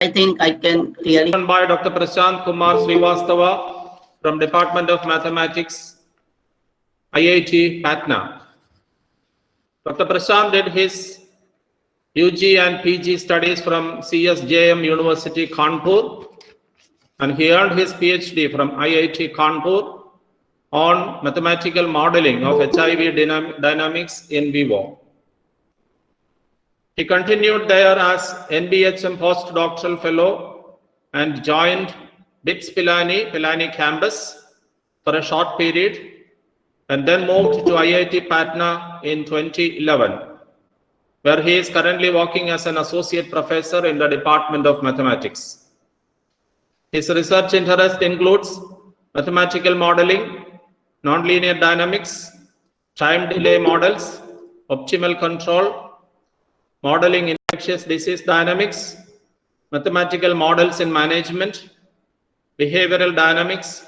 I think I can clearly. By Dr. Prashant Kumar Srivastava from Department of Mathematics, IIT Patna. Dr. Prashant did his UG and PG studies from CSJM University, Kanpur, and he earned his PhD from IIT Kanpur on mathematical modeling of HIV dynamics in vivo. He continued there as NBHM postdoctoral fellow and joined BIPS Pilani campus for a short period, and then moved to IIT Patna in 2011, where he is currently working as an associate professor in the Department of Mathematics. His research interest includes mathematical modeling, nonlinear dynamics, time delay models, optimal control, modeling infectious disease dynamics, mathematical models in management, behavioral dynamics,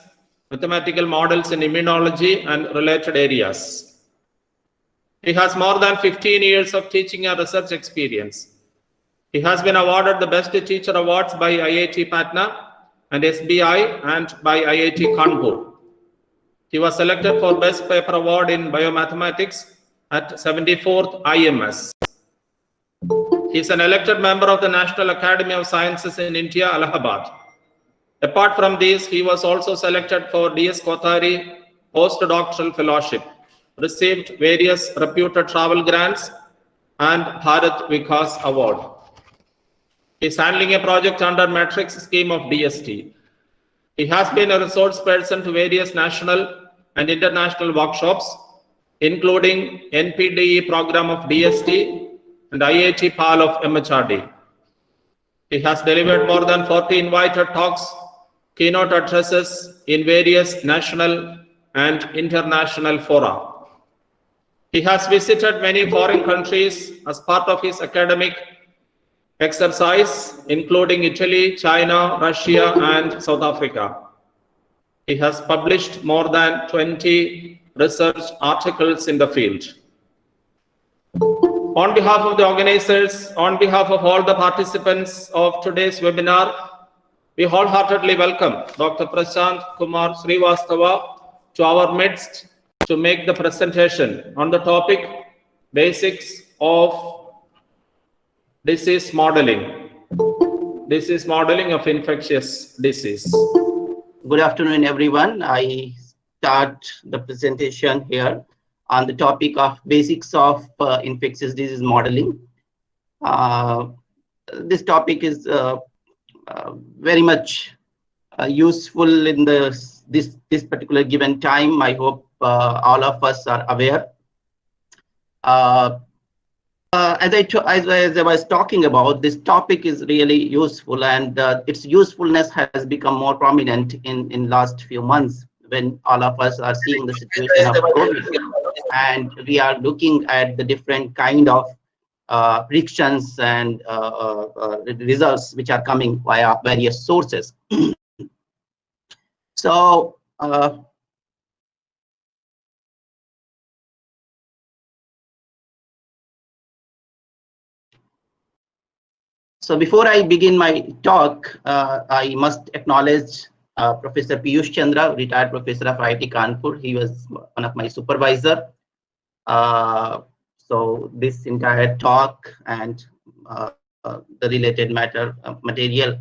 mathematical models in immunology and related areas. He has more than 15 years of teaching and research experience. He has been awarded the Best Teacher Awards by IIT Patna and SBI and by IIT Kanpur. He was selected for Best Paper Award in Biomathematics at 74th IMS. He is an elected member of the National Academy of Sciences in India, Allahabad. Apart from these, he was also selected for DS Kothari postdoctoral fellowship, received various reputed travel grants and Bharat Vikas Award. He is handling a project under Matrix scheme of DST. He has been a resource person to various national and international workshops, including NPDE program of DST and IIT PAL of MHRD. He has delivered more than 40 invited talks, keynote addresses in various national and international fora. He has visited many foreign countries as part of his academic exercise, including Italy, China, Russia, and South Africa. He has published more than 20 research articles in the field. On behalf of the organizers, on behalf of all the participants of today's webinar, we wholeheartedly welcome Dr. Prashant Kumar Srivastava to our midst to make the presentation on the topic Basics of Disease Modeling. Disease modeling of infectious disease. Good afternoon, everyone. I start the presentation here on the topic of basics of infectious disease modeling. This topic is very much useful in this particular given time. I hope all of us are aware. As I was talking about, this topic is really useful, and its usefulness has become more prominent in last few months when all of us are seeing the situation of COVID, and we are looking at the different kind of predictions and results which are coming via various sources. So before I begin my talk, I must acknowledge Professor Piyush Chandra, retired professor of IIT Kanpur. He was one of my supervisor. So this entire talk and the related material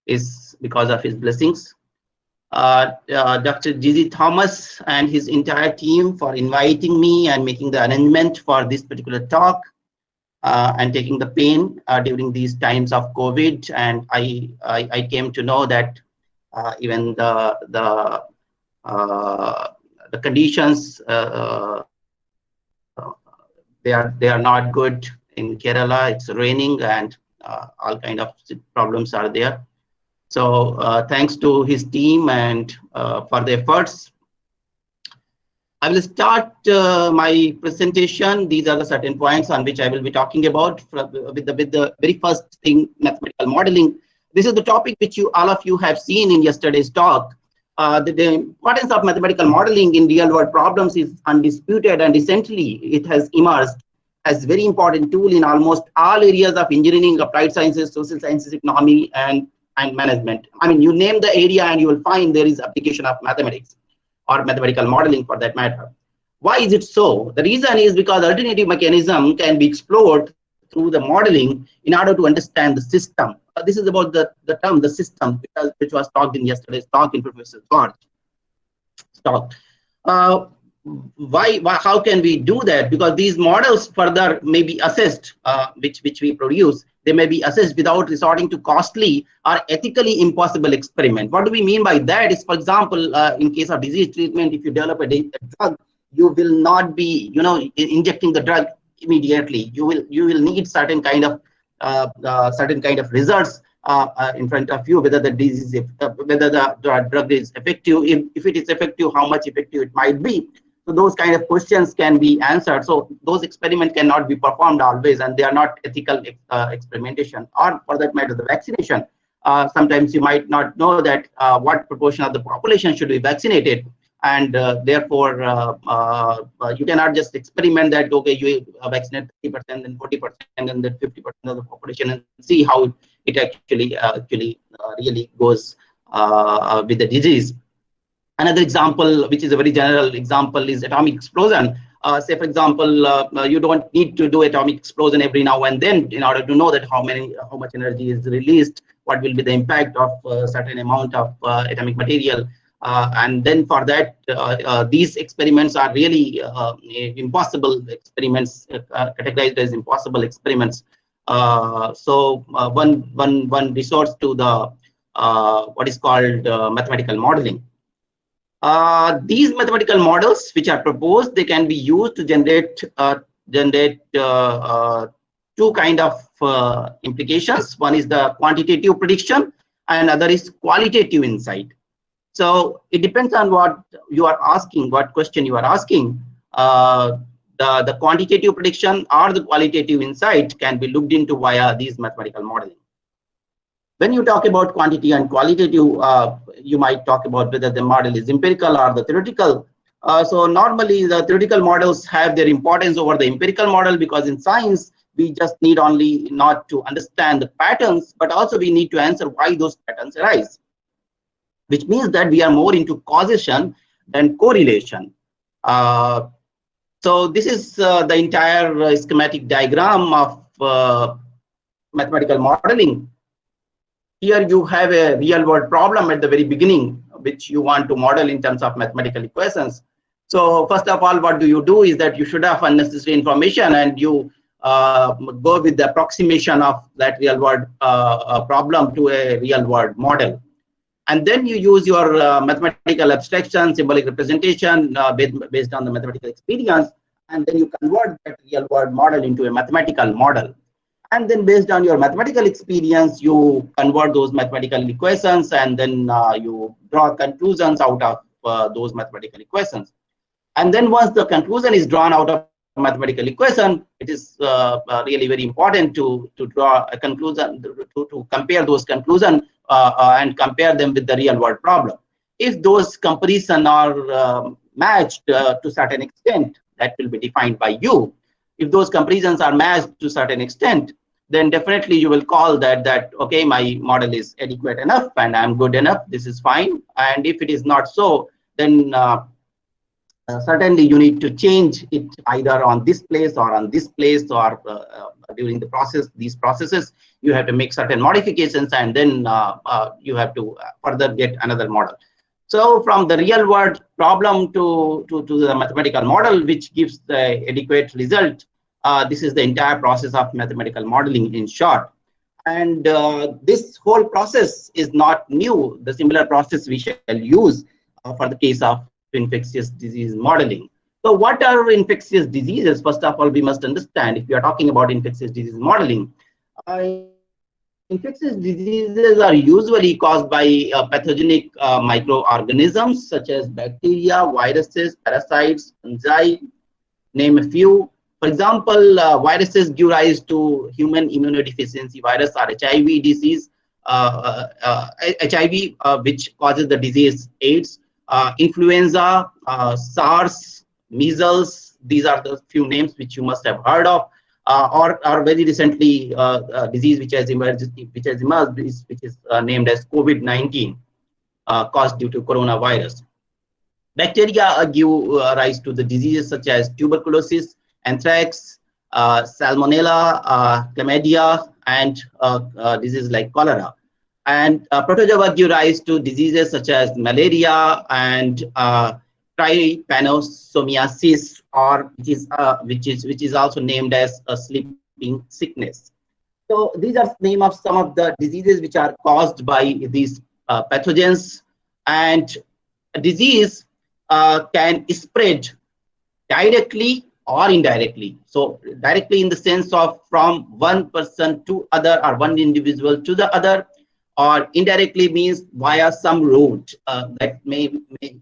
is because of his blessings. Dr. Gigi Thomas and his entire team for inviting me and making the arrangement for this particular talk and taking the pain during these times of COVID. And I came to know that even the conditions they are not good in Kerala. It's raining and all kind of problems are there. So thanks to his team and for the efforts. I will start my presentation. These are the certain points on which I will be talking about with the very first thing, mathematical modeling. This is the topic which all of you have seen in yesterday's talk. The importance of mathematical modeling in real world problems is undisputed, and recently it has emerged as very important tool in almost all areas of engineering, applied sciences, social sciences, economy, and management. I mean, you name the area and you will find there is application of mathematics or mathematical modeling for that matter. Why is it so? The reason is because alternative mechanism can be explored through the modeling in order to understand the system. This is about the term, the system, which was talked in yesterday's talk in Professor George talk. How can we do that? Because these models further may be assessed, which we produce, they may be assessed without resorting to costly or ethically impossible experiment. What do we mean by that is, for example, in case of disease treatment, if you develop a drug, you will not be, injecting the drug immediately. You will need certain kind of results in front of you, whether the disease, whether the drug is effective. If it is effective, how much effective it might be. So those kind of questions can be answered. So those experiments cannot be performed always, and they are not ethical experimentation. Or for that matter, the vaccination. Sometimes you might not know that what proportion of the population should be vaccinated, and therefore you cannot just experiment that, okay, you vaccinate 30%, then 40%, and then 50% of the population, and see how it actually really goes with the disease. Another example, which is a very general example, is atomic explosion. Say, for example, you don't need to do atomic explosion every now and then in order to know that how much energy is released, what will be the impact of a certain amount of atomic material. And then for that, these experiments are really impossible experiments, categorized as impossible experiments. So one resorts to the what is called mathematical modeling. These mathematical models which are proposed, they can be used to generate two kind of implications. One is the quantitative prediction, and other is qualitative insight. So it depends on what you are asking, what question you are asking. The quantitative prediction or the qualitative insight can be looked into via these mathematical modeling. When you talk about quantity and qualitative, you might talk about whether the model is empirical or the theoretical. So normally the theoretical models have their importance over the empirical model, because in science, we just need only not to understand the patterns, but also we need to answer why those patterns arise, which means that we are more into causation than correlation. So this is the entire schematic diagram of mathematical modeling. Here you have a real world problem at the very beginning, which you want to model in terms of mathematical equations. So first of all, what you do is that you should have unnecessary information, and you go with the approximation of that real world problem to a real world model. And then you use your mathematical abstraction, symbolic representation based on the mathematical experience, and then you convert that real world model into a mathematical model. And then based on your mathematical experience, you convert those mathematical equations, and then you draw conclusions out of those mathematical equations. And then once the conclusion is drawn out of mathematical equation, it is really very important to draw a conclusion, to compare those conclusions and compare them with the real world problem. If those comparisons are matched to a certain extent, that will be defined by you. If those comparisons are matched to a certain extent, then definitely you will call that okay, my model is adequate enough and I'm good enough, this is fine. And if it is not so, then certainly you need to change it either on this place or on this place, or during the process, these processes, you have to make certain modifications, and then you have to further get another model. So from the real world problem to the mathematical model, which gives the adequate result, this is the entire process of mathematical modeling in short. And this whole process is not new. The similar process we shall use for the case of infectious disease modeling. So what are infectious diseases? First of all, we must understand, if we are talking about infectious disease modeling, infectious diseases are usually caused by pathogenic microorganisms such as bacteria, viruses, parasites, fungi, name a few. For example, viruses give rise to human immunodeficiency virus or HIV disease, HIV, which causes the disease AIDS, influenza, SARS, measles, These are the few names which you must have heard of, or very recently disease which has emerged, which is named as COVID-19, caused due to coronavirus. Bacteria give rise to the diseases such as tuberculosis, anthrax, salmonella, chlamydia, and diseases like cholera. And protozoa give rise to diseases such as malaria and trypanosomiasis, or which is also named as a sleeping sickness. So these are name of some of the diseases which are caused by these pathogens, and a disease can spread directly or indirectly. So directly in the sense of from one person to other, or one individual to the other, or indirectly means via some route that may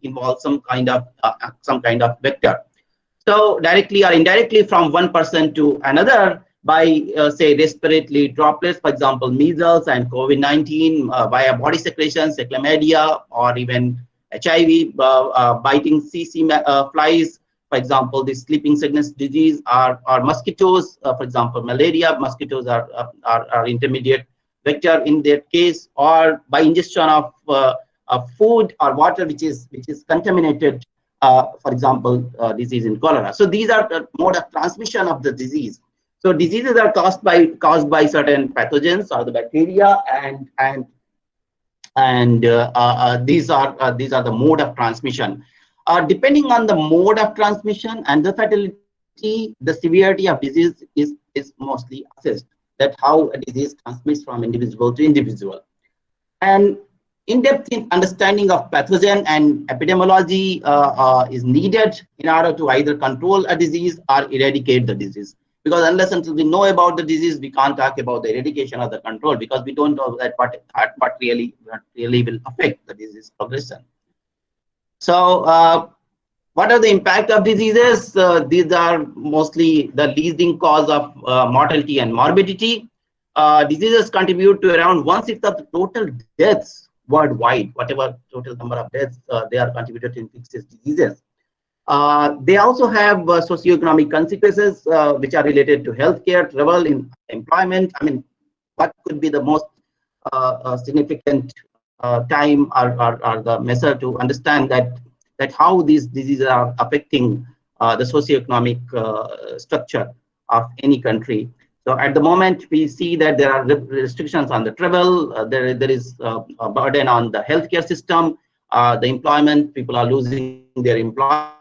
involve some kind of vector. So directly or indirectly from one person to another by say respiratory droplets, for example measles and COVID-19, via body secretions, chlamydia, or even HIV, biting CC flies, for example the sleeping sickness disease, or mosquitoes, for example malaria. Mosquitoes are intermediate vector in that case, or by ingestion of food or water which is contaminated, for example disease in cholera. So these are the mode of transmission of the disease. So diseases are caused by certain pathogens or the bacteria, and these are the mode of transmission. Depending on the mode of transmission and the fatality, the severity of disease is mostly assessed. That how a disease transmits from individual to individual. And in-depth understanding of pathogen and epidemiology is needed in order to either control a disease or eradicate the disease. Because unless until we know about the disease, we can't talk about the eradication or the control, because we don't know that what really will affect the disease progression. So what are the impact of diseases? These are mostly the leading cause of mortality and morbidity. Diseases contribute to around 1/6 of the total deaths worldwide. Whatever total number of deaths they are contributed to infectious diseases. They also have socioeconomic consequences which are related to healthcare, travel, employment. I mean, what could be the most significant time or the measure to understand that how these diseases are affecting the socioeconomic structure of any country. So at the moment, we see that there are restrictions on the travel. There is a burden on the healthcare system, the employment. People are losing their employment,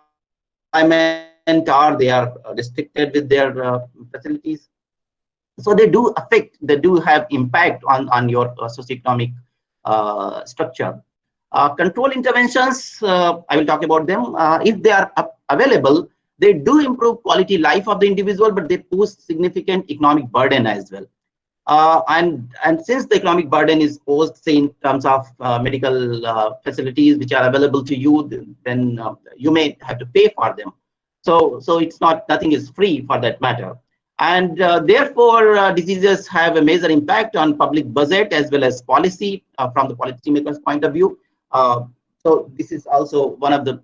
or they are restricted with their facilities. So they do have impact on your socioeconomic structure. Control interventions, I will talk about them. If they are available, they do improve quality life of the individual, but they pose significant economic burden as well. And since the economic burden is posed, say in terms of medical facilities which are available to you, then you may have to pay for them. So it's nothing is free for that matter. And therefore, diseases have a major impact on public budget as well as policy from the policymakers' point of view. So this is also one of the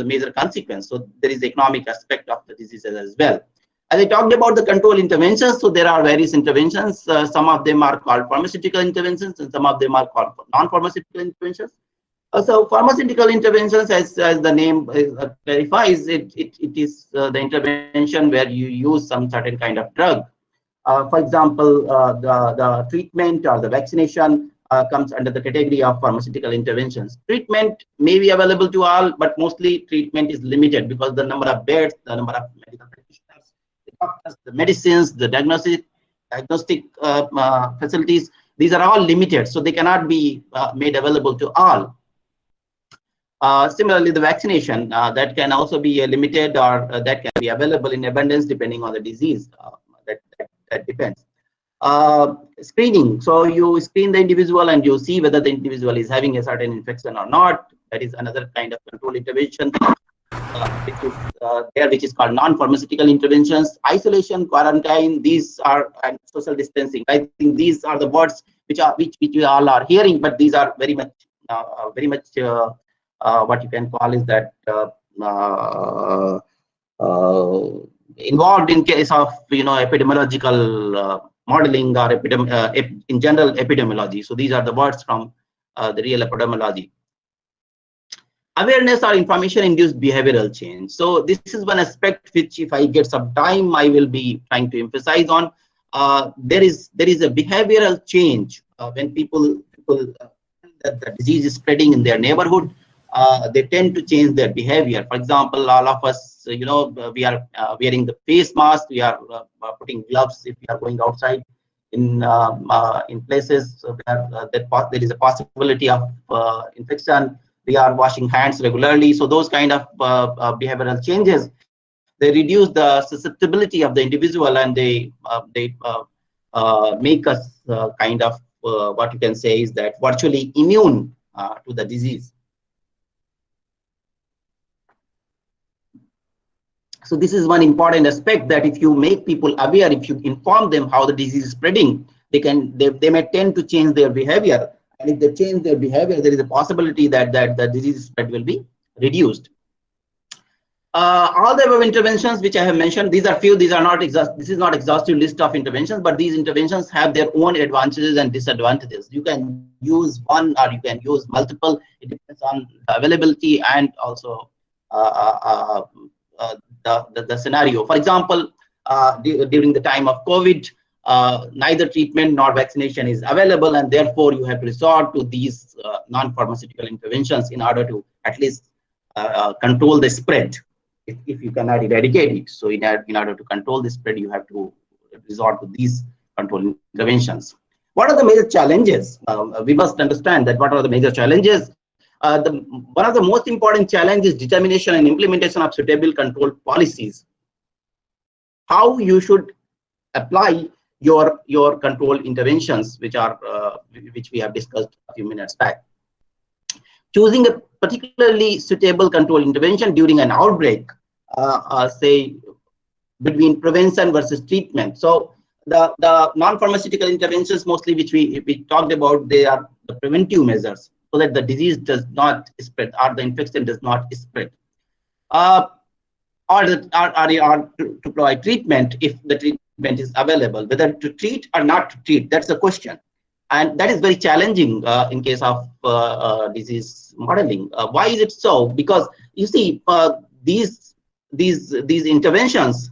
major consequences. So there is economic aspect of the diseases as well. As I talked about the control interventions, so there are various interventions. Some of them are called pharmaceutical interventions, and some of them are called non-pharmaceutical interventions. So pharmaceutical interventions, as the name clarifies, it is the intervention where you use some certain kind of drug. For example, the treatment or the vaccination comes under the category of pharmaceutical interventions. Treatment may be available to all, but mostly treatment is limited because the number of beds, the number of medical practitioners, the doctors, the medicines, the diagnostic facilities, these are all limited, so they cannot be made available to all. Similarly, the vaccination that can also be limited, or that can be available in abundance depending on the disease. That depends. Screening. So you screen the individual and you see whether the individual is having a certain infection or not. That is another kind of control intervention, which is called non-pharmaceutical interventions. Isolation, quarantine, these are, and social distancing. I think these are the words which we all are hearing, but these are very much what you can call is that involved in case of epidemiological modeling or in general epidemiology. So these are the words from the real epidemiology. Awareness or information induced behavioral change. So this is one aspect which, if I get some time, I will be trying to emphasize on. There is a behavioral change when people that the disease is spreading in their neighborhood. They tend to change their behavior. For example, all of us, we are wearing the face mask. We are putting gloves if we are going outside in places where there is a possibility of infection. We are washing hands regularly. So those kind of behavioral changes, they reduce the susceptibility of the individual, and they make us kind of what you can say is that virtually immune to the disease. So this is one important aspect, that if you make people aware, if you inform them how the disease is spreading, they may tend to change their behavior. And if they change their behavior, there is a possibility that the disease spread will be reduced. All the above interventions which I have mentioned, these are few. These are not this is not exhaustive list of interventions, but these interventions have their own advantages and disadvantages. You can use one or you can use multiple. It depends on the availability and also the scenario. For example, during the time of COVID, neither treatment nor vaccination is available, and therefore you have to resort to these non-pharmaceutical interventions in order to at least control the spread, if you cannot eradicate it. So in order to control the spread, you have to resort to these control interventions. What are the major challenges? We must understand that what are the major challenges. One of the most important challenges is determination and implementation of suitable control policies. How you should apply your control interventions, which we have discussed a few minutes back. Choosing a particularly suitable control intervention during an outbreak, say between prevention versus treatment. So the non-pharmaceutical interventions mostly which we talked about, they are the preventive measures, so that the disease does not spread or the infection does not spread. Or to provide treatment if the treatment is available, whether to treat or not to treat, that's the question. And that is very challenging in case of disease modeling. Why is it so? Because you see, these interventions,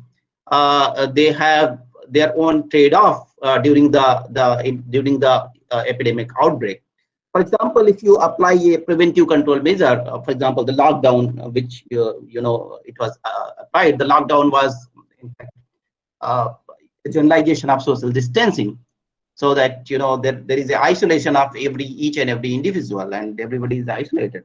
they have their own trade-off during the epidemic outbreak. For example, if you apply a preventive control measure, for example, the lockdown, which it was applied, the lockdown was in fact generalization of social distancing, so that there is a isolation of each and every individual, and everybody is isolated.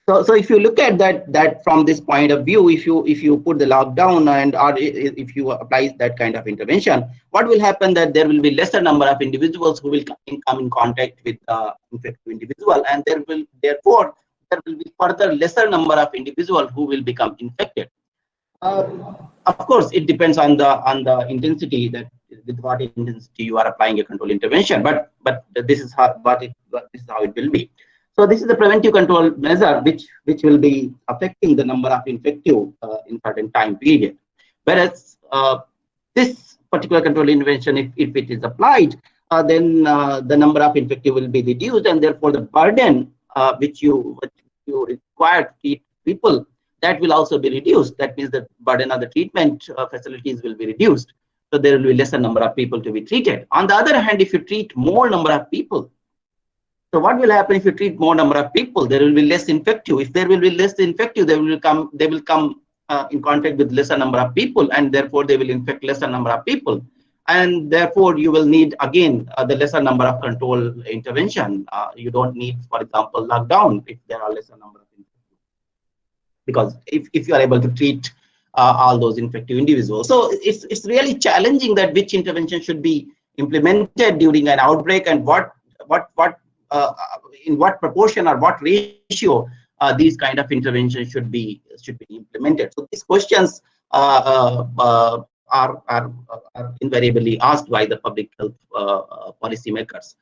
So if you look at that from this point of view, if you put the lockdown or if you apply that kind of intervention, what will happen that there will be lesser number of individuals who will come in contact with the infected individual, and therefore there will be further lesser number of individuals who will become infected. Of course, it depends on the intensity, that with what intensity you are applying a control intervention, but this is how it will be. So this is the preventive control measure which will be affecting the number of infective in certain time period. Whereas this particular control intervention, if it is applied, then the number of infective will be reduced, and therefore the burden which you require to treat people, that will also be reduced. That means the burden of the treatment facilities will be reduced. So there will be lesser number of people to be treated. On the other hand, if you treat more number of people, so what will happen if you treat more number of people? There will be less infective. If there will be less infective, they will come in contact with lesser number of people, and therefore they will infect lesser number of people. And therefore you will need again the lesser number of control intervention. You don't need, for example, lockdown if there are lesser number of infective, because if you are able to treat all those infective individuals. So it's really challenging that which intervention should be implemented during an outbreak, and in what proportion or what ratio these kind of interventions should be implemented. So these questions are invariably asked by the public health policymakers.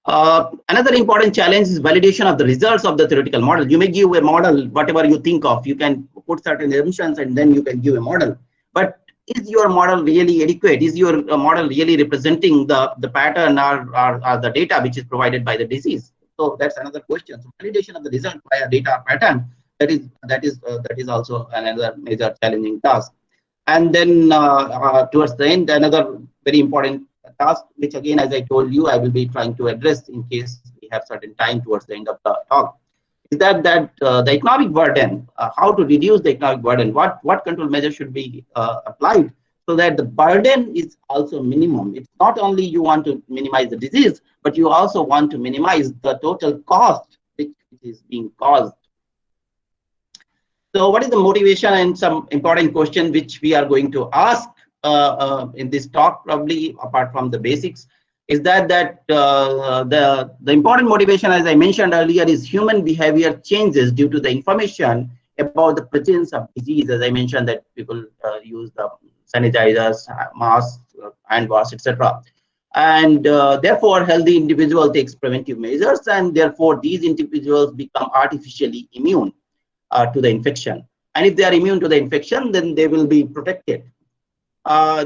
Another important challenge is validation of the results of the theoretical model. You may give a model, whatever you think of, you can put certain assumptions and then you can give a model. But is your model really adequate? Is your model really representing the pattern or the data which is provided by the disease? So that's another question. So validation of the result by a data pattern, that is also another major challenging task. And then towards the end, another very important task, which again, as I told you, I will be trying to address in case we have certain time towards the end of the talk, is that the economic burden, how to reduce the economic burden, what control measures should be applied so that the burden is also minimum. It's not only you want to minimize the disease, but you also want to minimize the total cost which is being caused. So what is the motivation, and some important question which we are going to ask in this talk, probably apart from the basics, is that the important motivation, as I mentioned earlier, is human behavior changes due to the information about the presence of disease. As I mentioned, that people use the sanitizers, masks, hand wash, etc. And therefore, healthy individual takes preventive measures, and therefore these individuals become artificially immune to the infection. And if they are immune to the infection, then they will be protected.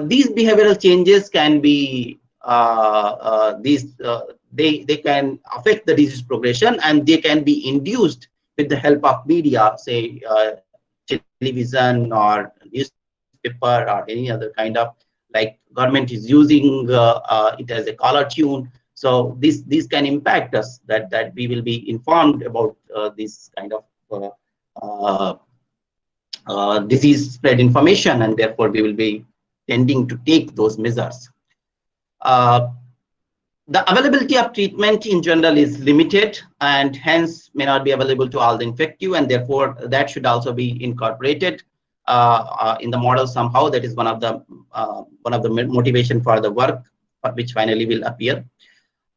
These behavioral changes can be they can affect the disease progression, and they can be induced with the help of media, say television or newspaper or any other kind of, like government is using it as a caller tune. So these can impact us, that we will be informed about this kind of disease spread information, and therefore we will be tending to take those measures. The availability of treatment in general is limited, and hence may not be available to all the infective, and therefore that should also be incorporated in the model somehow. That is one of the motivation for the work, which finally will appear.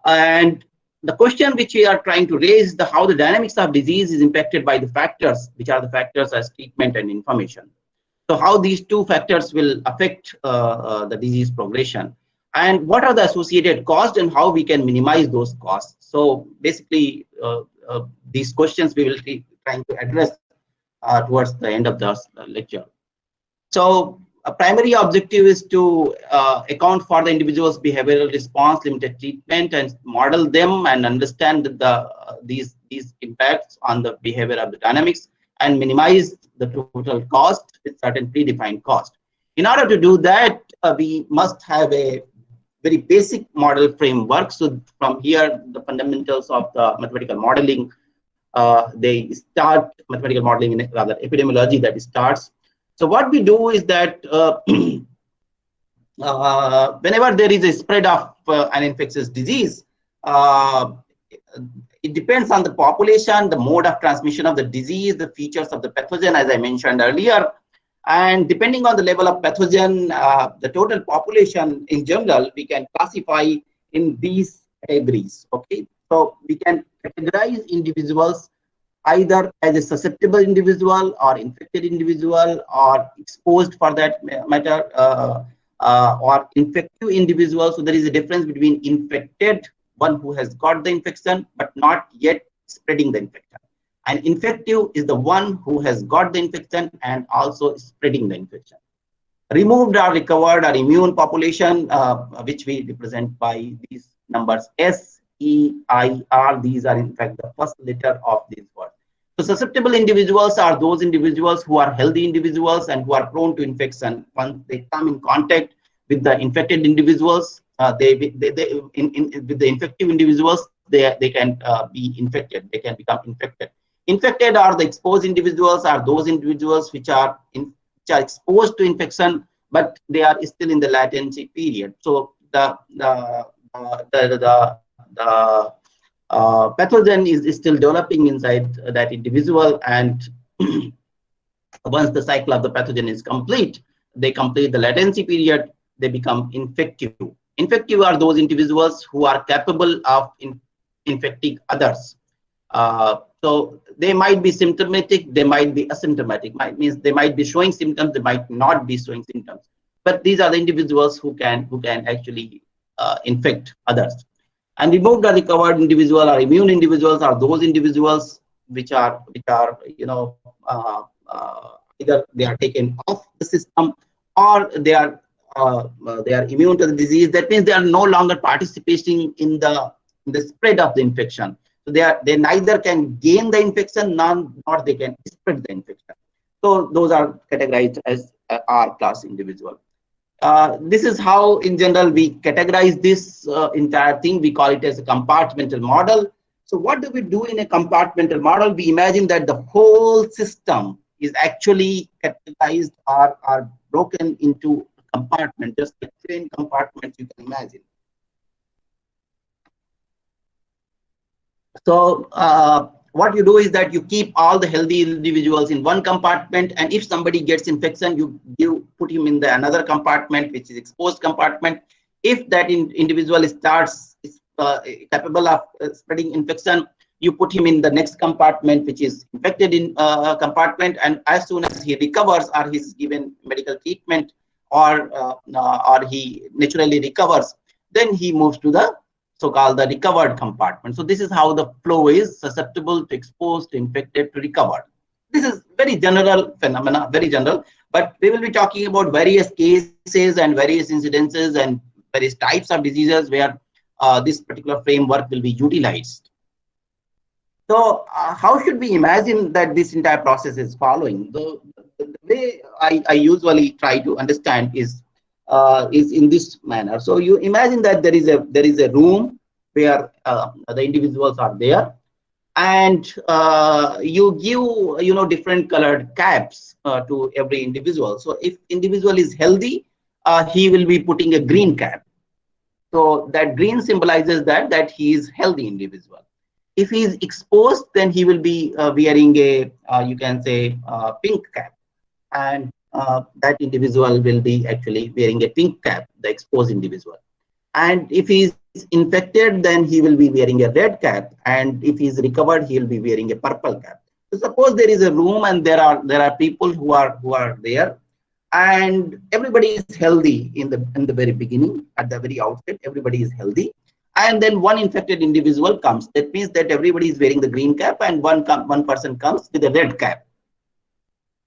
And the question which we are trying to raise, how the dynamics of disease is impacted by the factors, which are the factors as treatment and information. So how these two factors will affect the disease progression, and what are the associated costs, and how we can minimize those costs. So basically, these questions we will be trying to address towards the end of the lecture. So a primary objective is to account for the individual's behavioral response, limited treatment, and model them and understand these impacts on the behavior of the dynamics, and minimize the total cost with certain predefined cost. In order to do that, we must have a very basic model framework. So from here, the fundamentals of the mathematical modeling, they start mathematical modeling in rather epidemiology that starts. So what we do is that whenever there is a spread of an infectious disease, it depends on the population, the mode of transmission of the disease, the features of the pathogen, as I mentioned earlier. And depending on the level of pathogen, the total population in general, we can classify in these categories. Okay, so we can categorize individuals either as a susceptible individual, or infected individual, or exposed for that matter, or infective individual. So there is a difference between infected, one who has got the infection but not yet spreading the infection, and infective is the one who has got the infection and also spreading the infection. Removed or recovered or immune population, which we represent by these numbers S, E, I, R. These are in fact the first letter of these words. So susceptible individuals are those individuals who are healthy individuals and who are prone to infection. Once they come in contact with the infected individuals, with the infective individuals, they can be infected. They can become infected. Infected are the exposed individuals, are those individuals which are exposed to infection, but they are still in the latency period. So the pathogen is still developing inside that individual, and once the cycle of the pathogen is complete, they complete the latency period, they become infective. Infective are those individuals who are capable of infecting others. So they might be symptomatic, they might be asymptomatic. Means they might be showing symptoms, they might not be showing symptoms. But these are the individuals who can actually infect others. And removed or recovered individual or immune individuals are those individuals which are either they are taken off the system, or they are immune to the disease. That means they are no longer participating in the spread of the infection. So they neither can gain the infection nor they can spread the infection. So those are categorized as R class individual. This is how, in general, we categorize this entire thing. We call it as a compartmental model. So what do we do in a compartmental model? We imagine that the whole system is actually categorized or broken into compartments, just like train compartments you can imagine. So what you do is that you keep all the healthy individuals in one compartment, and if somebody gets infection, you put him in the another compartment, which is exposed compartment. If that individual starts capable of spreading infection, you put him in the next compartment, which is infected in compartment, and as soon as he recovers or he's given medical treatment, or he naturally recovers, then he moves to the so-called the recovered compartment. So this is how the flow is: susceptible to exposed to infected to recovered. This is very general phenomena, very general, but we will be talking about various cases and various incidences and various types of diseases where this particular framework will be utilized. So how should we imagine that this entire process is following? The way I usually try to understand is in this manner. So you imagine that there is a room where the individuals are there, and you give different colored caps to every individual. So if individual is healthy, he will be putting a green cap. So that green symbolizes that he is healthy individual. If he is exposed, then he will be wearing a you can say pink cap, and that individual will be actually wearing a pink cap, the exposed individual. And if he is infected, then he will be wearing a red cap, and if he is recovered, he will be wearing a purple cap. So suppose there is a room and there are people who are there, and everybody is healthy in the very beginning, at the very outset, everybody is healthy. And then one infected individual comes. That means that everybody is wearing the green cap, and one person comes with a red cap.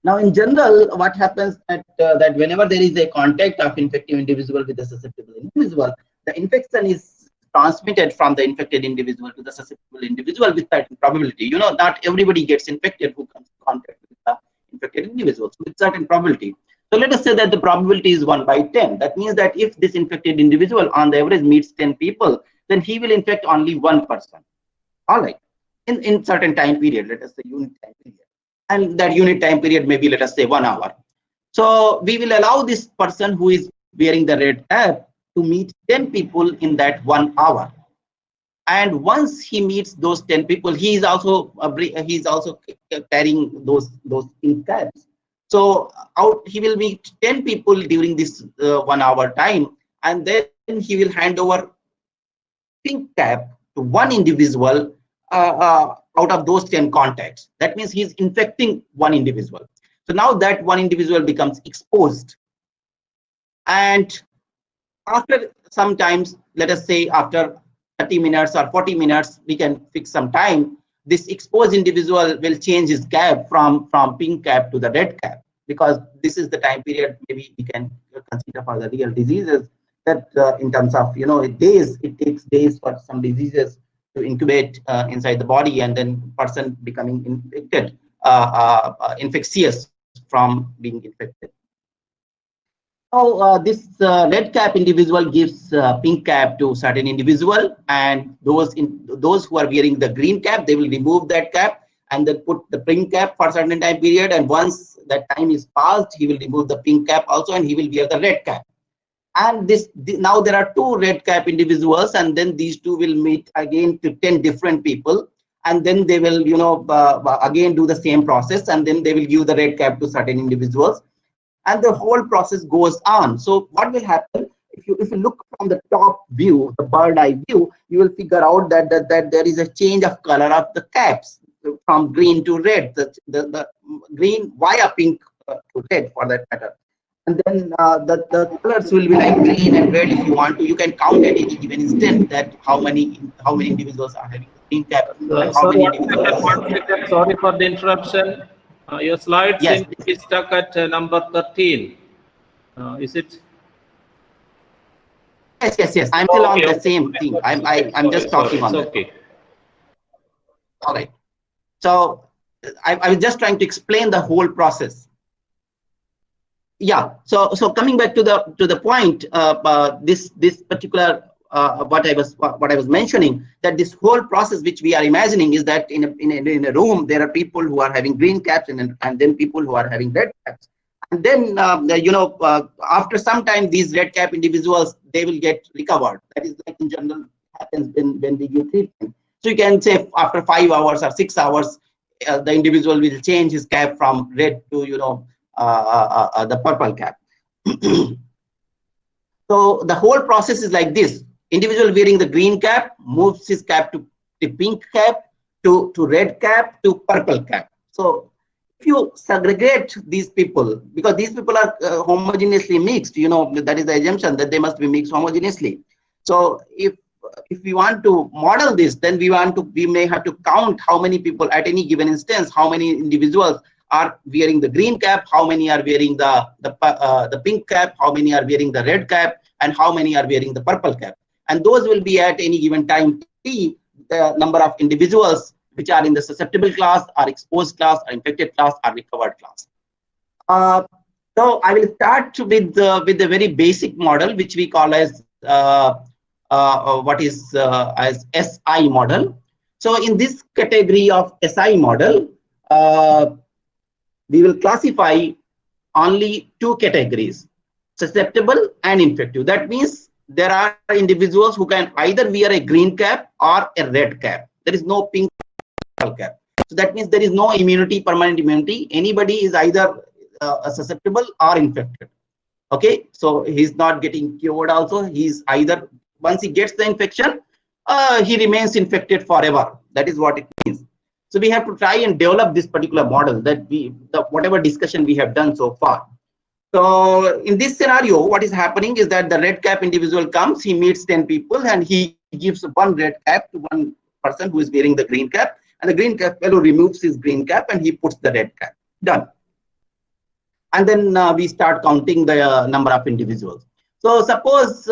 Now, in general, what happens that whenever there is a contact of infective individual with a susceptible individual, the infection is transmitted from the infected individual to the susceptible individual with certain probability. Not everybody gets infected who comes in contact with the infected individual, so with certain probability. So let us say that the probability is 1/10. That means that if this infected individual on the average meets 10 people, then he will infect only one person. All right, in certain time period, let us say unit time period. And that unit time period may be, let us say, 1 hour. So we will allow this person who is wearing the red cap to meet 10 people in that 1 hour. And once he meets those 10 people, he is also carrying those pink caps. So he will meet 10 people during this 1 hour time, and then he will hand over pink cap to one individual out of those 10 contacts. That means he's infecting one individual. So now that one individual becomes exposed, and after sometimes, let us say after 30 minutes or 40 minutes, we can fix some time, this exposed individual will change his cap from pink cap to the red cap, because this is the time period maybe we can consider for the real diseases, that in terms of days, it takes days for some diseases to incubate inside the body, and then person becoming infected, infectious from being infected. So this red cap individual gives pink cap to certain individual, and those who are wearing the green cap, they will remove that cap and then put the pink cap for a certain time period. And once that time is passed, he will remove the pink cap also, and he will wear the red cap. And now there are 2 red cap individuals, and then these 2 will meet again to 10 different people, and then they will again do the same process, and then they will give the red cap to certain individuals, and the whole process goes on. So what will happen, if you look from the top view, the bird eye view, you will figure out that there is a change of color of the caps from green to red, the green via pink to red for that matter. And then the colors will be like green and red. If you want to, you can count at any given instant that how many individuals are having the green cap and how Sir, many one second, individuals. 1 second. Sorry for the interruption. Your slide Yes, seems to be stuck at number 13. Is it? yes. I'm still on Okay, the okay. same thing. Okay, I'm sorry, just sorry. talking It's on that. okay. All right. So I was just trying to explain the whole process. Yeah. So coming back to the point, this particular what I was mentioning, that this whole process which we are imagining is that in a room there are people who are having green caps and then people who are having red caps, and then after some time these red cap individuals, they will get recovered. That is like in general happens when we give treatment. So you can say after 5 hours or 6 hours, the individual will change his cap from red to the purple cap. So the whole process is like this: individual wearing the green cap moves his cap to the pink cap, to red cap, to purple cap. So if you segregate these people, because these people are homogeneously mixed, that is the assumption that they must be mixed homogeneously. So if we want to model this, then we may have to count how many people at any given instance, how many individuals are wearing the green cap, how many are wearing the pink cap, how many are wearing the red cap, and how many are wearing the purple cap. And those will be at any given time t, the number of individuals which are in the susceptible class, or exposed class, or infected class, or recovered class. So I will start with the very basic model, which we call as as SI model. So in this category of SI model, we will classify only two categories: susceptible and infective. That means there are individuals who can either wear a green cap or a red cap. There is no pink cap. So that means there is no immunity, permanent immunity. Anybody is either susceptible or infected. Okay, so he's not getting cured also. He's either, once he gets the infection, he remains infected forever. That is what it means. So we have to try and develop this particular model, that whatever discussion we have done so far. So in this scenario, what is happening is that the red cap individual comes, he meets 10 people, and he gives one red cap to one person who is wearing the green cap, and the green cap fellow removes his green cap and he puts the red cap. Done. And then we start counting the number of individuals. So suppose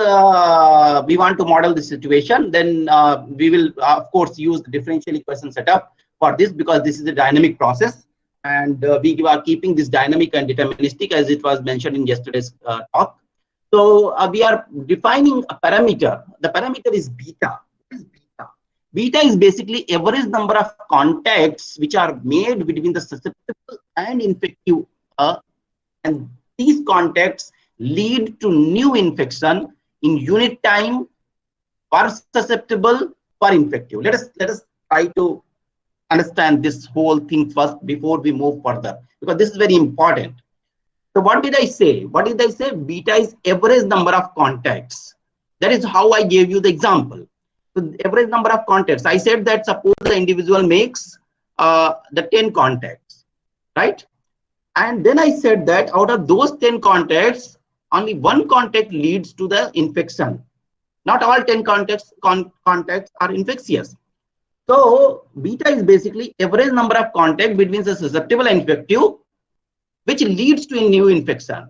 we want to model the situation, then we will of course use the differential equation setup for this, because this is a dynamic process, and we are keeping this dynamic and deterministic as it was mentioned in yesterday's talk. So we are defining a parameter. The parameter is beta. What is beta? Beta is basically average number of contacts which are made between the susceptible and infective, and these contacts lead to new infection in unit time per susceptible per infective. Let us try to understand this whole thing first before we move further, because this is very important. So what did I say? What did I say? Beta is average number of contacts. That is how I gave you the example. So the average number of contacts. I said that suppose the individual makes the 10 contacts, right? And then I said that out of those 10 contacts, only one contact leads to the infection. Not all 10 contacts are infectious. So beta is basically average number of contacts between the susceptible and infective, which leads to a new infection.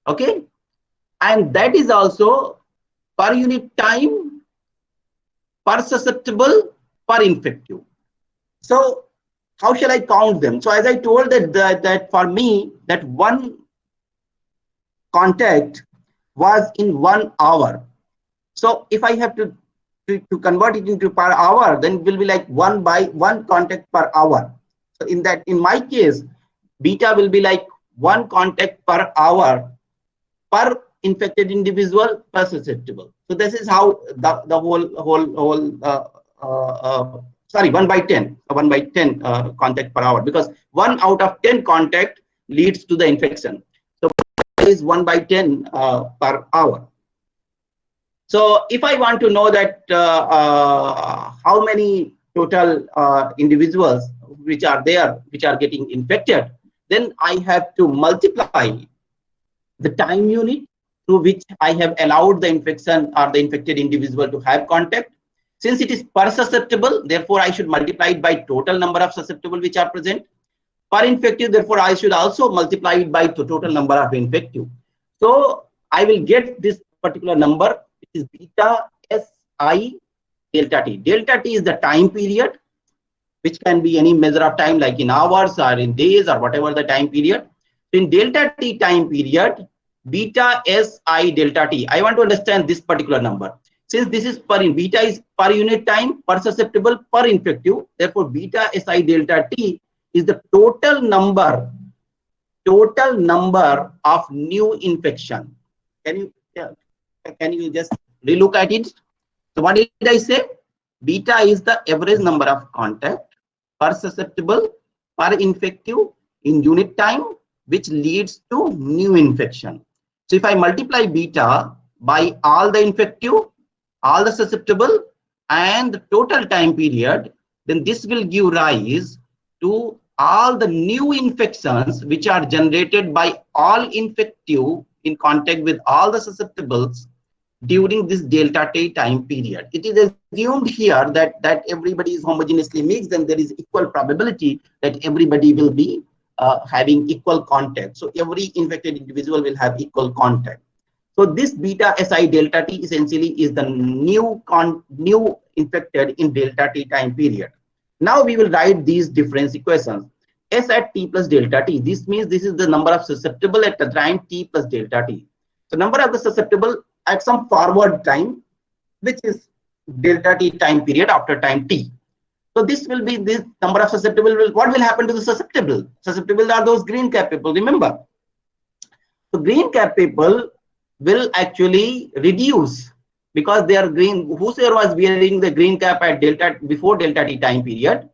Okay, and that is also per unit time, per susceptible, per infective. So how shall I count them? So as I told that for me, that one contact was in 1 hour. So if I have to convert it into per hour, then it will be like 1 contact per hour. So in my case, beta will be like 1 contact per hour per infected individual per susceptible. So this is how the whole sorry, 1 by 10 contact per hour, because 1 out of 10 contact leads to the infection. So is 1 by 10 per hour. So if I want to know that how many total individuals which are there which are getting infected, then I have to multiply the time unit through which I have allowed the infection or the infected individual to have contact. Since it is per susceptible, therefore I should multiply it by total number of susceptible which are present. Per infective, therefore I should also multiply it by the total number of infective. So I will get this particular number, which is beta Si delta t. Delta t is the time period, which can be any measure of time like in hours or in days or whatever the time period. In delta t time period, beta Si delta t, I want to understand this particular number. Since this is per, beta is per unit time, per susceptible, per infective, therefore beta Si delta t is the total number of new infection. Can you just relook at it? So what did I say? Beta is the average number of contact per susceptible, per infective in unit time, which leads to new infection. So if I multiply beta by all the infective, all the susceptible, and the total time period, then this will give rise to all the new infections which are generated by all infective in contact with all the susceptibles during this delta t time period. It is assumed here that everybody is homogeneously mixed and there is equal probability that everybody will be having equal contact. So every infected individual will have equal contact. So this beta Si delta t essentially is the new infected in delta t time period. Now we will write these difference equations. S at t plus delta t. This means this is the number of susceptible at the time t plus delta t. So number of the susceptible at some forward time, which is delta t time period after time t. So this will be this number of susceptible. What will happen to the susceptible? Susceptible are those green cap people, remember. So green cap people will actually reduce because they are green. Whosoever was wearing the green cap at before delta t time period,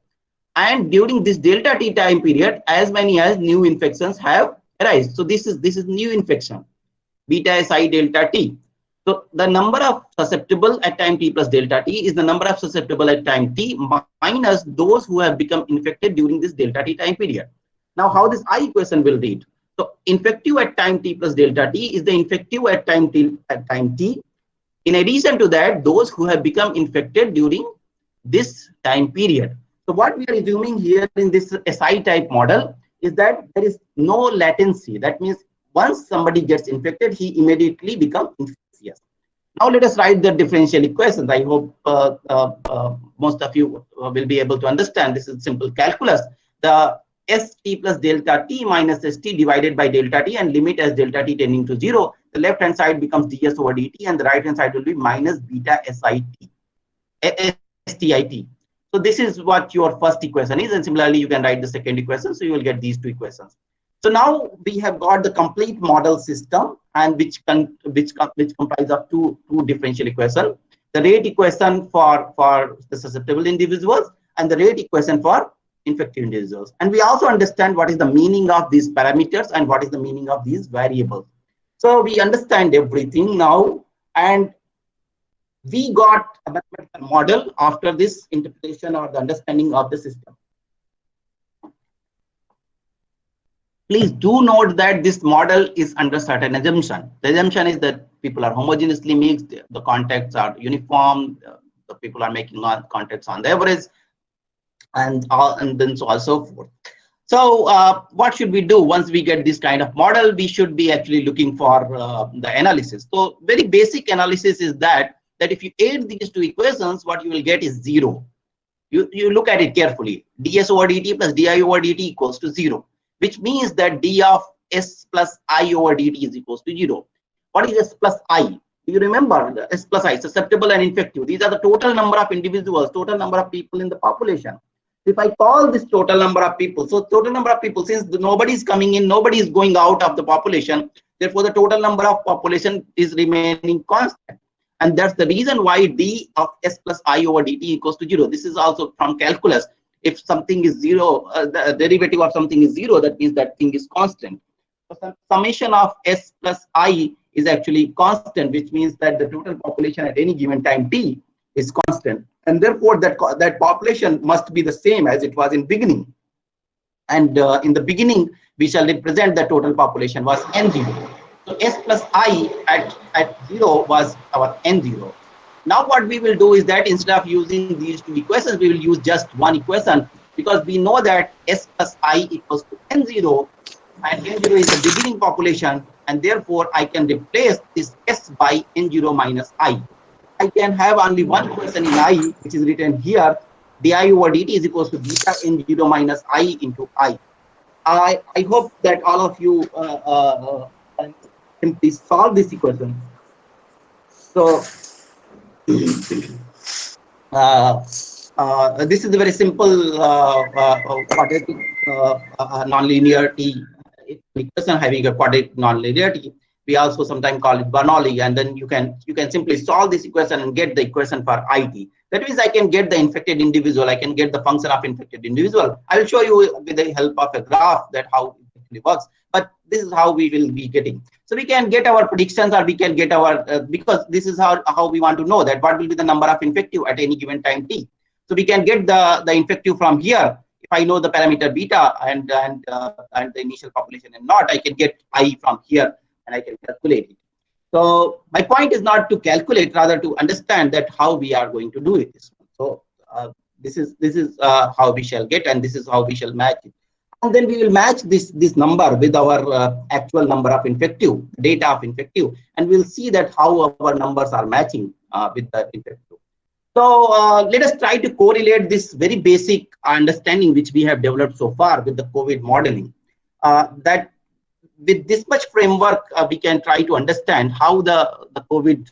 and during this delta t time period, as many as new infections have arisen. So this is new infection, beta Si delta t. So the number of susceptible at time t plus delta t is the number of susceptible at time t minus those who have become infected during this delta t time period. Now how this I equation will read? So infective at time t plus delta t is the infective at time t. In addition to that, those who have become infected during this time period. So what we are assuming here in this SI type model is that there is no latency. That means once somebody gets infected, he immediately becomes infectious. Now let us write the differential equations. I hope most of you will be able to understand. This is simple calculus. The st plus delta t minus st divided by delta t and limit as delta t tending to 0. The left hand side becomes ds over dt and the right hand side will be minus beta stit. So this is what your first equation is, and similarly you can write the second equation. So you will get these two equations. So now we have got the complete model system, and which comprise of two differential equations: the rate equation for the susceptible individuals and the rate equation for infected individuals. And we also understand what is the meaning of these parameters and what is the meaning of these variables. So we understand everything now, and we got a mathematical model after this interpretation or the understanding of the system. Please do note that this model is under certain assumption. The assumption is that people are homogeneously mixed, the contacts are uniform, the people are making contacts on the average, and then so on so forth. So what should we do once we get this kind of model? We should be actually looking for the analysis. So very basic analysis is that if you add these two equations, what you will get is 0. You look at it carefully. ds over dt plus di over dt equals to 0, which means that d of s plus I over dt is equals to 0. What is s plus I? Do you remember the s plus I, susceptible and infective? These are the total number of individuals, total number of people in the population. If I call this total number of people, so total number of people, since nobody is coming in, nobody is going out of the population, therefore the total number of population is remaining constant. And that's the reason why d of s plus I over dt equals to 0. This is also from calculus. If something is 0, the derivative of something is 0, that means that thing is constant. So summation of s plus I is actually constant, which means that the total population at any given time t is constant. And therefore that population must be the same as it was in beginning. And in the beginning, we shall represent the total population was n0. So S plus I at 0 was our N0. Now what we will do is that instead of using these two equations, we will use just one equation, because we know that S plus I equals to N0, and N0 is the beginning population, and therefore I can replace this S by N0 minus I. I can have only one equation in I, which is written here, di over dt is equals to beta N0 minus I into I. I hope that all of you simply solve this equation. So this is a very simple quadratic nonlinearity equation having a quadratic nonlinearity. We also sometimes call it Bernoulli, and then you can simply solve this equation and get the equation for IT. That means I can get the infected individual, I can get the function of infected individual. I will show you with the help of a graph that how it actually works, but this is how we will be getting. So we can get our predictions, or we can get our, because this is how we want to know that what will be the number of infective at any given time t. So we can get the infective from here. If I know the parameter beta and the initial population and not, I can get I from here and I can calculate it. So my point is not to calculate, rather to understand that how we are going to do it. So this is how we shall get, and this is how we shall match it. And then we will match this number with our actual number of infective, data of infective, and we'll see that how our numbers are matching with the infective. So let us try to correlate this very basic understanding which we have developed so far with the COVID modeling. That with this much framework, we can try to understand how the COVID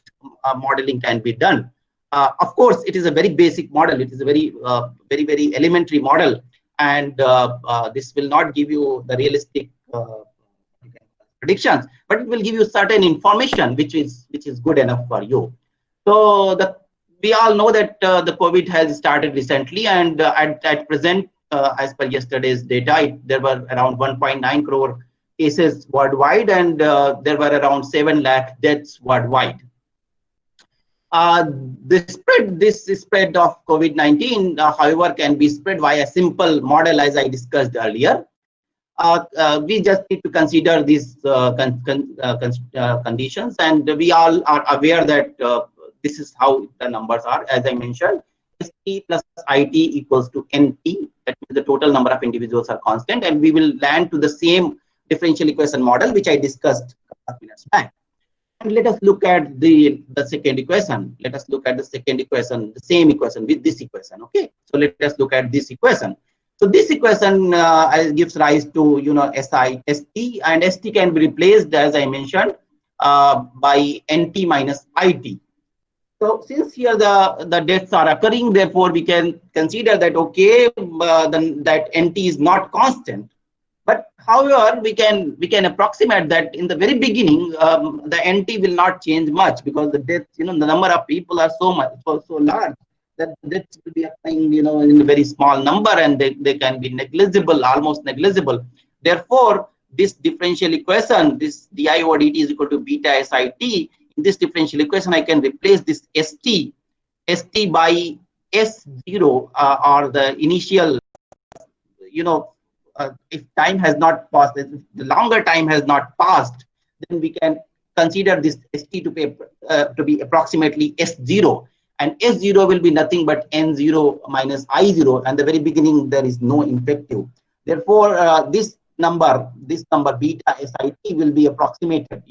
modeling can be done. Of course, it is a very basic model. It is a very elementary model, and this will not give you the realistic predictions, but it will give you certain information which is good enough for you. So we all know that the COVID has started recently, and at present, as per yesterday's data, there were around 1.9 crore cases worldwide, and there were around 7 lakh deaths worldwide. This spread of COVID-19, however, can be spread via a simple model, as I discussed earlier. We just need to consider these conditions, and we all are aware that this is how the numbers are. As I mentioned, ST plus IT equals to NT, that means the total number of individuals are constant, and we will land to the same differential equation model which I discussed a couple minutes back. And let us look at the second equation. Let us look at the second equation, the same equation with this equation. Okay, so let us look at this equation. So this equation gives rise to ST, and ST can be replaced, as I mentioned, by NT minus IT. So since here the deaths are occurring, therefore we can consider that okay, that NT is not constant. But however, we can approximate that in the very beginning, the NT will not change much, because the deaths, the number of people are so large that deaths will be occurring, in a very small number, and they can be negligible, almost negligible. Therefore, this differential equation, this di over dt is equal to beta SIT. In this differential equation, I can replace this ST by S0, or the initial, if time has not passed, if the longer time has not passed, then we can consider this ST to be approximately S0, and S0 will be nothing but N0 minus I0, and the very beginning there is no infective. Therefore, this number beta SIT will be approximated.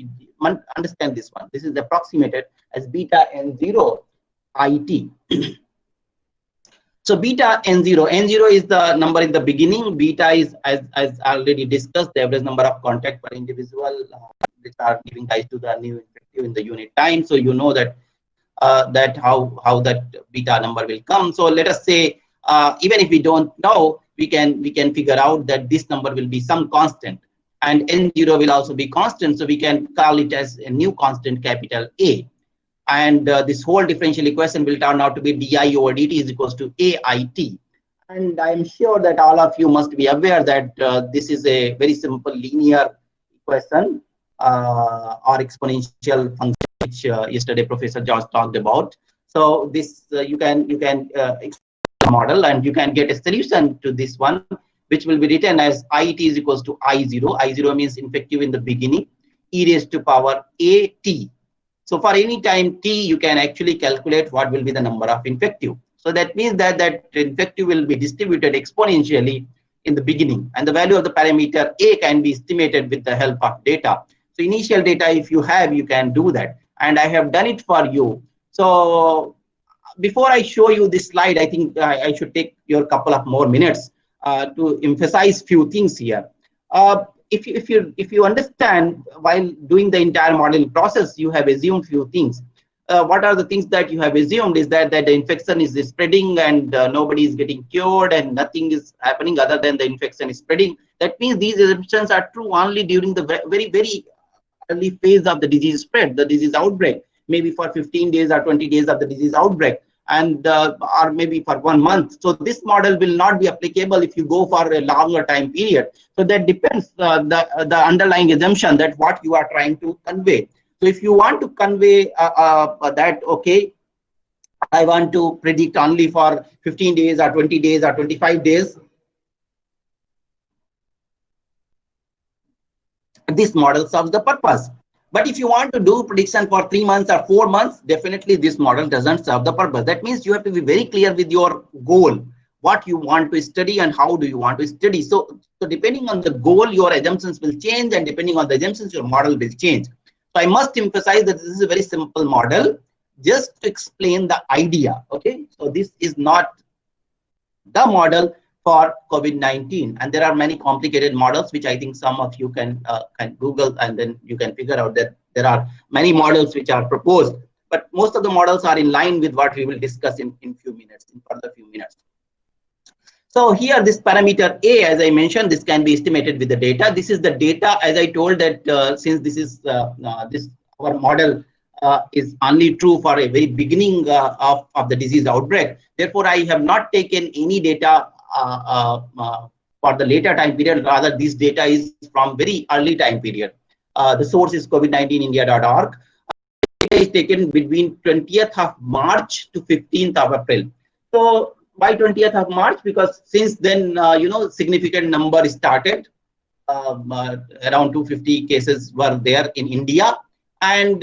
Understand this one. This is approximated as beta N0 IT. So beta N0 is the number in the beginning. Beta is, as already discussed, the average number of contact per individual, which are giving rise to the new infective in the unit time. So you know that how that beta number will come. So let us say, even if we don't know, we can figure out that this number will be some constant, and N0 will also be constant. So we can call it as a new constant, capital A. And this whole differential equation will turn out to be di over dt is equals to AIT. And I'm sure that all of you must be aware that this is a very simple linear equation or exponential function, which yesterday Professor George talked about. So this you can model, and you can get a solution to this one, which will be written as IT is equals to I0. I0 means infective in the beginning. e raised to power a t. So for any time t, you can actually calculate what will be the number of infective. So that means that infective will be distributed exponentially in the beginning, and the value of the parameter a can be estimated with the help of data. So initial data, if you have, you can do that, and I have done it for you. So before I show you this slide, I think I should take your couple of more minutes to emphasize few things here. If you understand while doing the entire modeling process, you have assumed few things. What are the things that you have assumed is that the infection is spreading and nobody is getting cured and nothing is happening other than the infection is spreading. That means these assumptions are true only during the very early phase of the disease spread, the disease outbreak, maybe for 15 days or 20 days of the disease outbreak, and or maybe for 1 month. So this model will not be applicable if you go for a longer time period. So that depends the underlying assumption that what you are trying to convey. So if you want to convey that, okay, I want to predict only for 15 days or 20 days or 25 days, this model serves the purpose. But if you want to do prediction for 3 months or 4 months, definitely this model doesn't serve the purpose. That means you have to be very clear with your goal, what you want to study and how do you want to study. So depending on the goal, your assumptions will change, and depending on the assumptions, your model will change. So I must emphasize that this is a very simple model just to explain the idea. Okay, so this is not the model for COVID-19, and there are many complicated models which I think some of you can Google, and then you can figure out that there are many models which are proposed, but most of the models are in line with what we will discuss in further few minutes. So here this parameter a, as I mentioned, this can be estimated with the data. This is the data, as I told that since this is our model is only true for a very beginning of the disease outbreak. Therefore, I have not taken any data for the later time period. Rather, this data is from very early time period. The source is covid19india.org. Data is taken between 20th of March to 15th of April. So why 20th of March? Because since then, significant number started. Around 250 cases were there in India. And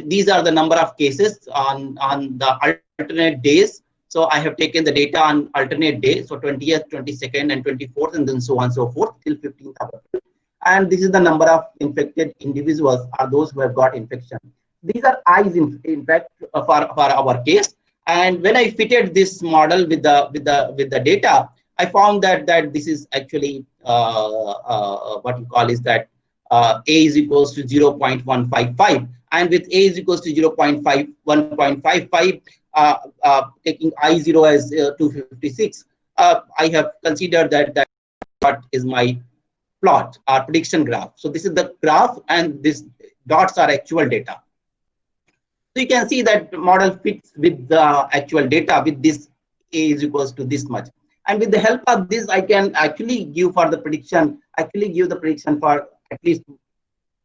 these are the number of cases on the alternate days. So I have taken the data on alternate days, so 20th, 22nd, and 24th, and then so on and so forth till 15th of April. And this is the number of infected individuals, are those who have got infection. These are eyes, in fact, for our case. And when I fitted this model with the data, I found that this is actually what you call is that a is equals to 0.155, and with a is equals to 1.55, taking I0 as 256, I have considered that what is my plot or prediction graph. So this is the graph, and these dots are actual data. So you can see that model fits with the actual data with this a is equals to this much. And with the help of this, I can actually give for the prediction, for at least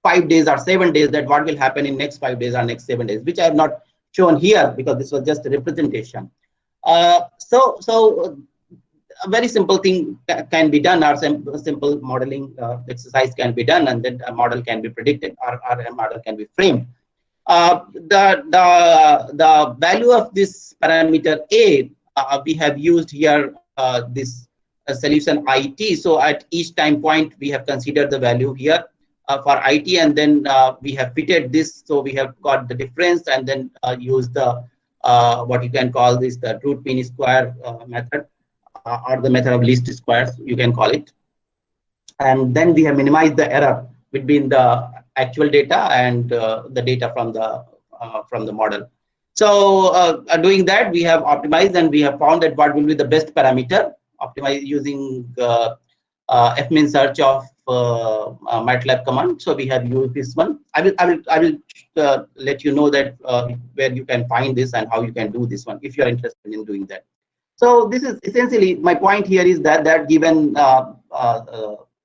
5 days or 7 days, that what will happen in next 5 days or next 7 days, which I have not shown here because this was just a representation. So a very simple thing can be done, or simple modeling exercise can be done, and then a model can be predicted, or a model can be framed. The value of this parameter a, we have used here this solution IT. So at each time point, we have considered the value here for IT, and then we have fitted this. So we have got the difference, and then use the what you can call this the root mean square method, or the method of least squares, you can call it. And then we have minimized the error between the actual data and the data from the model. So doing that, we have optimized, and we have found that what will be the best parameter, optimize using fmin search of MATLAB command. So we have used this one. I will let you know that where you can find this and how you can do this one if you are interested in doing that. So this is essentially my point here, is that given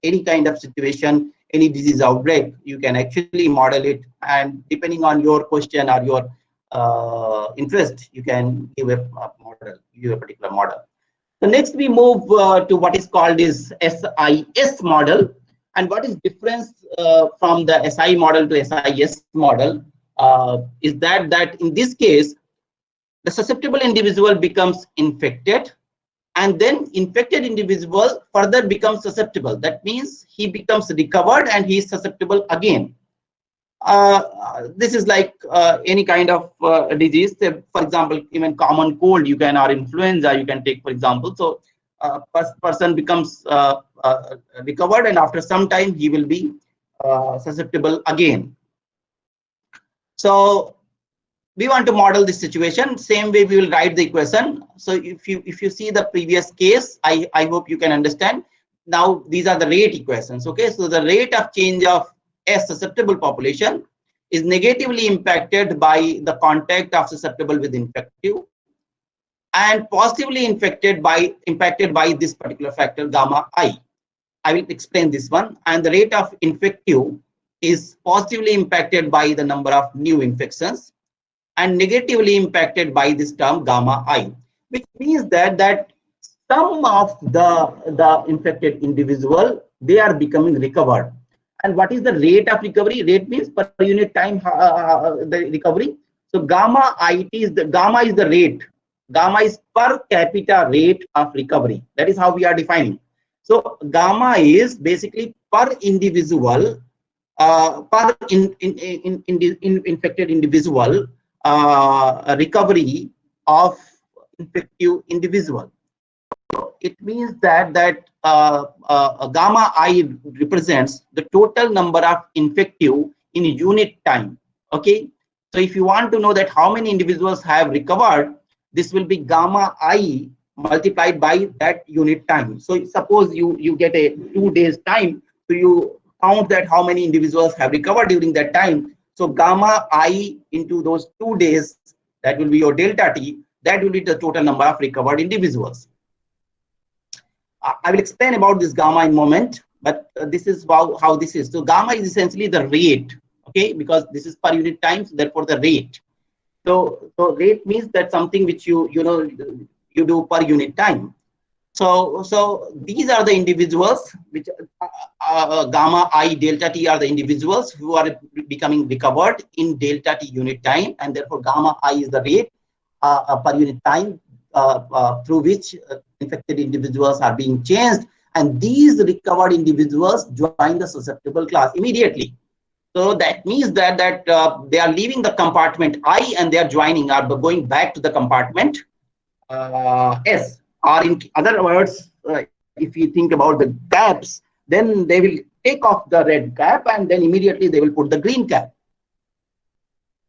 any kind of situation, any disease outbreak, you can actually model it, and depending on your question or your interest, you can give a particular model. So next we move to what is called is SIS model, And what is difference from the SI model to SIS model is that in this case, the susceptible individual becomes infected, and then infected individual further becomes susceptible. That means he becomes recovered and he is susceptible again. This is like any kind of disease. For example, even common cold, you can, or influenza, you can take, for example. So person becomes recovered, and after some time he will be susceptible again. So we want to model this situation. Same way we will write the equation. So if you see the previous case, I hope you can understand. Now these are the rate equations. Okay, so the rate of change of a susceptible population is negatively impacted by the contact of susceptible with infective, and positively impacted by this particular factor gamma I. I will explain this one. And the rate of infective is positively impacted by the number of new infections, and negatively impacted by this term gamma I, which means that some of the infected individual, they are becoming recovered. And what is the rate of recovery? Rate means per unit time the recovery. So gamma IT is the gamma is the rate. Gamma is per capita rate of recovery. That is how we are defining. So gamma is basically per individual, per infected individual recovery of infective individual. It means that gamma I represents the total number of infective in unit time. Okay, so if you want to know that how many individuals have recovered, this will be gamma I multiplied by that unit time. So suppose you get a 2 days time, so you count that how many individuals have recovered during that time. So gamma I into those 2 days, that will be your delta T, that will be the total number of recovered individuals. I will explain about this gamma in a moment, but this is how this is. So gamma is essentially the rate, okay, because this is per unit time, so therefore the rate. So rate means that something which you do per unit time. So these are the individuals which gamma I delta T are the individuals who are becoming recovered in delta T unit time, and therefore gamma I is the rate per unit time through which infected individuals are being changed, and these recovered individuals join the susceptible class immediately. So that means that they are leaving the compartment I and they are joining, or going back to the compartment S. Or in other words, if you think about the caps, then they will take off the red cap and then immediately they will put the green cap.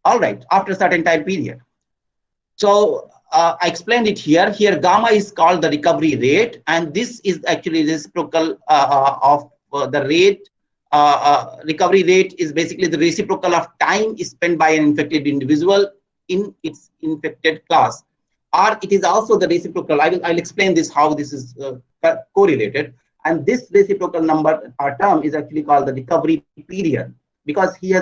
All right, after a certain time period. So I explained it here. Here gamma is called the recovery rate, and this is actually reciprocal of the rate. Recovery rate is basically the reciprocal of time spent by an infected individual in its infected class, or it is also the reciprocal. I'll explain this how this is correlated. And this reciprocal number or term is actually called the recovery period, because he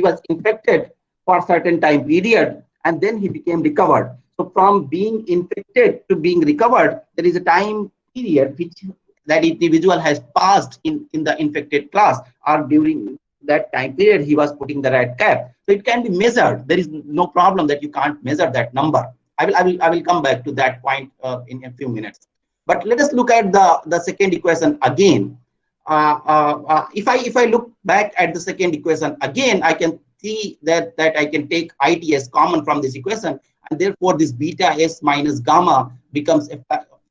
was infected for a certain time period and then he became recovered. So from being infected to being recovered, there is a time period which that individual has passed in the infected class, or during that time period he was putting the red cap. So it can be measured. There is no problem that you can't measure that number. I will come back to that point in a few minutes. But let us look at the second equation again. If I look back at the second equation again, I can see that I can take IT as common from this equation, and therefore this beta S minus gamma becomes a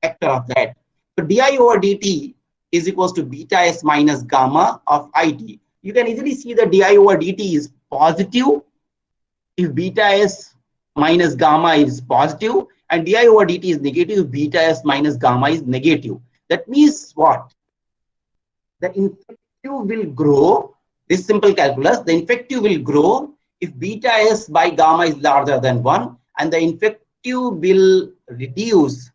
factor of that. So di over dt is equals to beta S minus gamma of IT. You can easily see that di over dt is positive if beta S minus gamma is positive, and di over dt is negative if beta S minus gamma is negative. That means what? The infective will grow. This simple calculus, the infective will grow if beta S by gamma is larger than 1, and the infective will reduce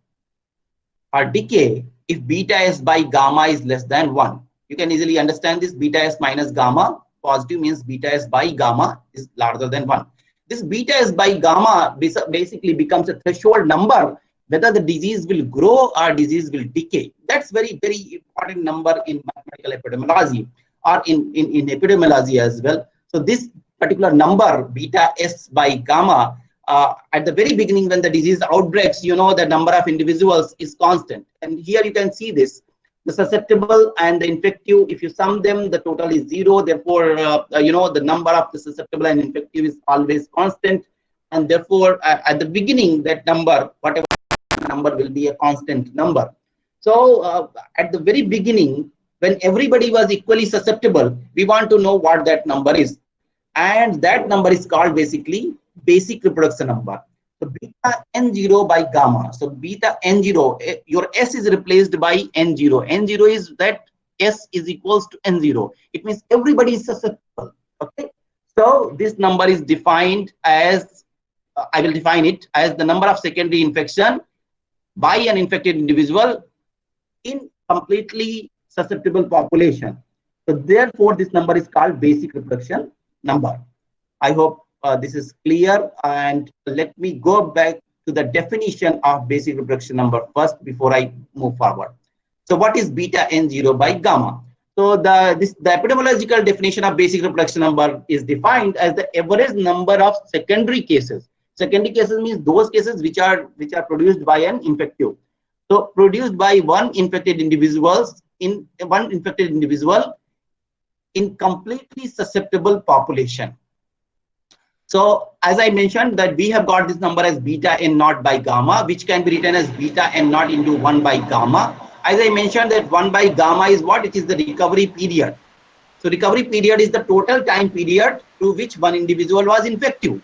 or decay if beta S by gamma is less than 1. You can easily understand this. Beta S minus gamma, positive means beta S by gamma is larger than 1. This beta S by gamma basically becomes a threshold number whether the disease will grow or disease will decay. That's very, very important number in mathematical epidemiology, or in epidemiology as well. So this particular number, beta S by gamma, at the very beginning when the disease outbreaks, you know, the number of individuals is constant. And here you can see this. The susceptible and the infective, if you sum them, the total is 0. Therefore, you know, the number of the susceptible and infective is always constant. And therefore, at the beginning, that number, whatever number, will be a constant number. So at the very beginning, when everybody was equally susceptible, we want to know what that number is. And that number is called basically basic reproduction number. So beta N0 by gamma. So beta N0, your S is replaced by N0. N0 is that S is equals to N0. It means everybody is susceptible. Okay. So this number is defined as, I will define it as the number of secondary infection by an infected individual in completely susceptible population. So therefore, this number is called basic reproduction number. I hope this is clear, and let me go back to the definition of basic reproduction number first before I move forward. So what is beta N0 by gamma? So the epidemiological definition of basic reproduction number is defined as the average number of secondary cases. Secondary cases means those cases which are produced by an infective. So produced by one infected individual in completely susceptible population. So as I mentioned that we have got this number as beta N0 by gamma, which can be written as beta N0 into 1 by gamma. As I mentioned that 1 by gamma is what? It is the recovery period. So recovery period is the total time period to which one individual was infective.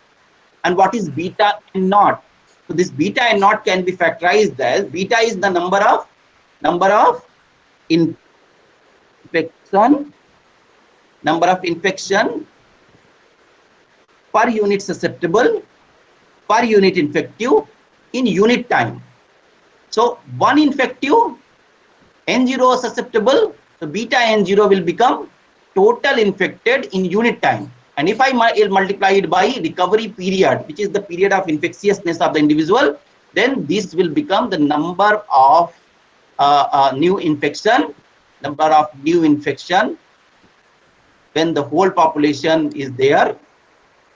And what is beta N0? So this beta N0 can be factorized as beta is the number of infection per unit susceptible, per unit infective in unit time. So one infective, N0 susceptible, so beta N0 will become total infected in unit time. And if I multiply it by recovery period, which is the period of infectiousness of the individual, then this will become the number of new infection when the whole population is there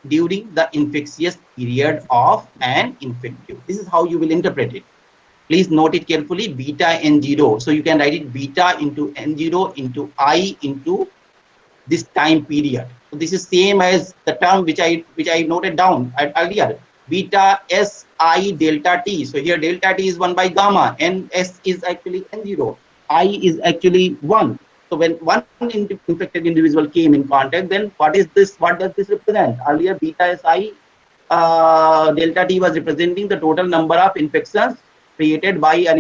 during the infectious period of an infective. This is how you will interpret it. Please note it carefully, beta N0. So you can write it beta into N0 into I into this time period. So this is same as the term which I noted down earlier, beta S I delta T. So here delta T is 1 by gamma, and S is actually N0, I is actually 1. So when one infected individual came in contact, then what is this? What does this represent? Earlier, beta Si delta T was representing the total number of infections created by an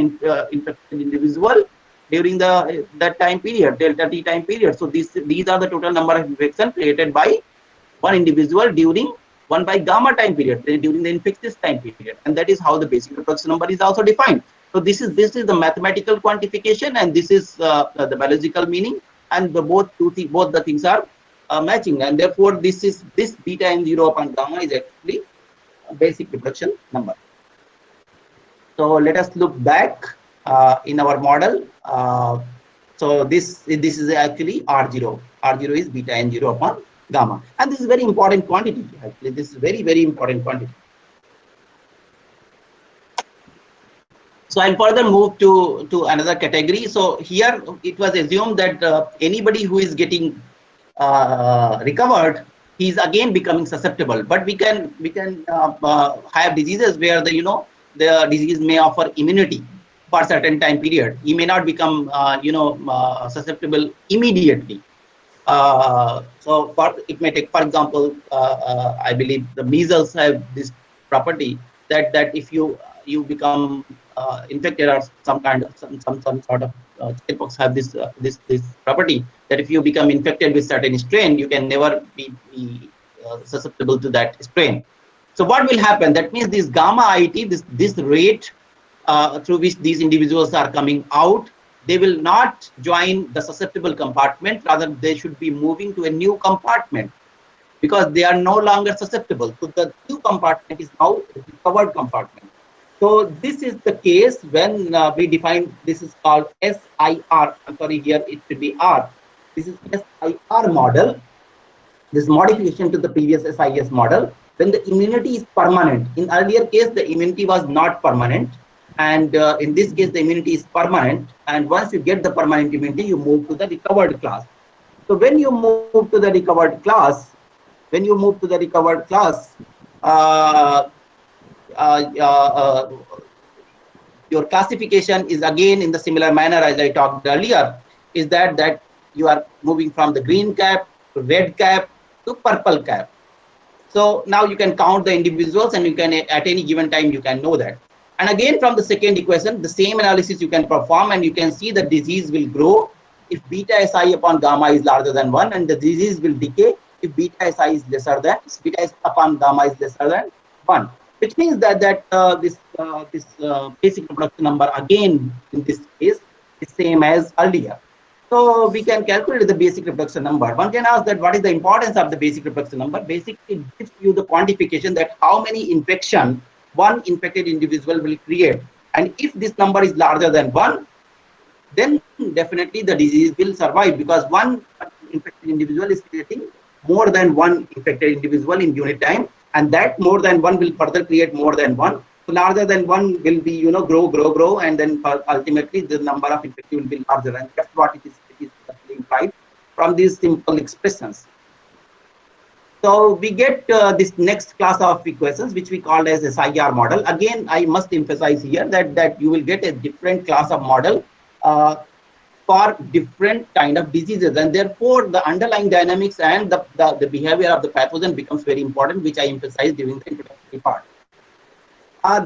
infected individual during that time period, delta T time period. So these are the total number of infections created by one individual during 1 by gamma time period, during the infectious time period, and that is how the basic reproduction number is also defined. So this is the mathematical quantification, and this is the biological meaning, and both the things are matching, and therefore this beta N0 upon gamma is actually a basic reproduction number. So let us look back in our model. So this is actually R0. R0 is beta N0 upon gamma, and this is very important quantity. Actually, this is very, very important quantity. So I'll further move to another category. So here it was assumed that anybody who is getting recovered, he is again becoming susceptible. But we can have diseases where the disease may offer immunity for a certain time period. He may not become susceptible immediately. So it may take, for example, I believe the measles have this property that if you become infected or some sort of chickenpox have this property that if you become infected with certain strain, you can never be susceptible to that strain. So what will happen? That means this gamma IT, this rate through which these individuals are coming out, they will not join the susceptible compartment. Rather, they should be moving to a new compartment because they are no longer susceptible. So the new compartment is now the recovered compartment. So this is the case when we define, this is called SIR. I'm sorry, here it should be R. This is SIR model. This modification to the previous SIS model, when the immunity is permanent. In earlier case, the immunity was not permanent. And in this case, the immunity is permanent. And once you get the permanent immunity, you move to the recovered class. So when you move to the recovered class, uh, uh, uh, your classification is again in the similar manner as I talked earlier, is that you are moving from the green cap to red cap to purple cap. So now you can count the individuals, and you can at any given time you can know that. And again, from the second equation, the same analysis you can perform, and you can see the disease will grow if beta Si upon gamma is larger than 1, and the disease will decay if beta Si is lesser than, beta S upon gamma is lesser than 1. Which means that this basic reproduction number again in this case is same as earlier. So we can calculate the basic reproduction number. One can ask that what is the importance of the basic reproduction number? Basically, it gives you the quantification that how many infection one infected individual will create. And if this number is larger than 1, then definitely the disease will survive, because one infected individual is creating more than one infected individual in unit time, and that more than one will further create more than one. So larger than one will be, grow, and then ultimately the number of infected will be larger, and that's what it is implied from these simple expressions. So we get this next class of equations, which we called as SIR model. Again, I must emphasize here that you will get a different class of model for different kind of diseases, and therefore the underlying dynamics and the behavior of the pathogen becomes very important, which I emphasized during the introductory part.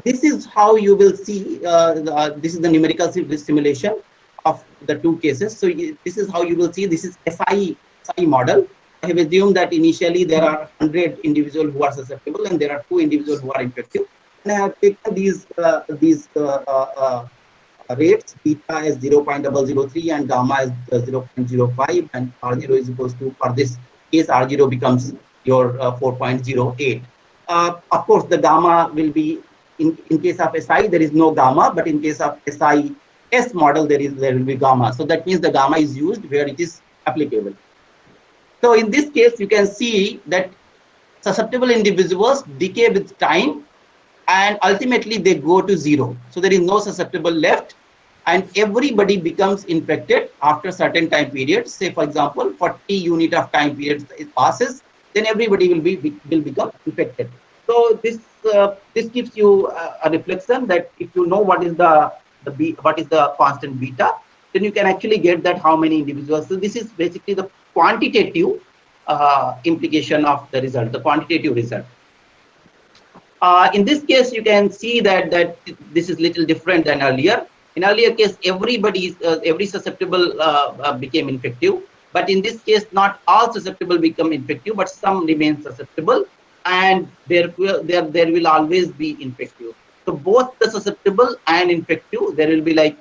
This is how you will see, this is the numerical simulation of the two cases. So this is how you will see, this is SI model. I have assumed that initially there are 100 individuals who are susceptible and there are 2 individuals who are infective. And I have taken these rates, beta as 0.003 and gamma as 0.05, and R0 is equals to, for this case, R0 becomes your 4.08. Of course, the gamma will be, in case of SI, there is no gamma, but in case of SIS model, there will be gamma. So that means the gamma is used where it is applicable. So in this case, you can see that susceptible individuals decay with time, and ultimately they go to 0. So there is no susceptible left, and everybody becomes infected after certain time periods. Say, for example, 40 unit of time periods it passes, then everybody will become infected. So this gives you a reflection that if you know what is the constant beta, then you can actually get that how many individuals. So this is basically the quantitative implication of the result, the quantitative result. In this case, you can see that this is little different than earlier. In earlier case, every susceptible became infective, but in this case, not all susceptible become infective, but some remain susceptible, and there will always be infective. So both the susceptible and infective, there will be like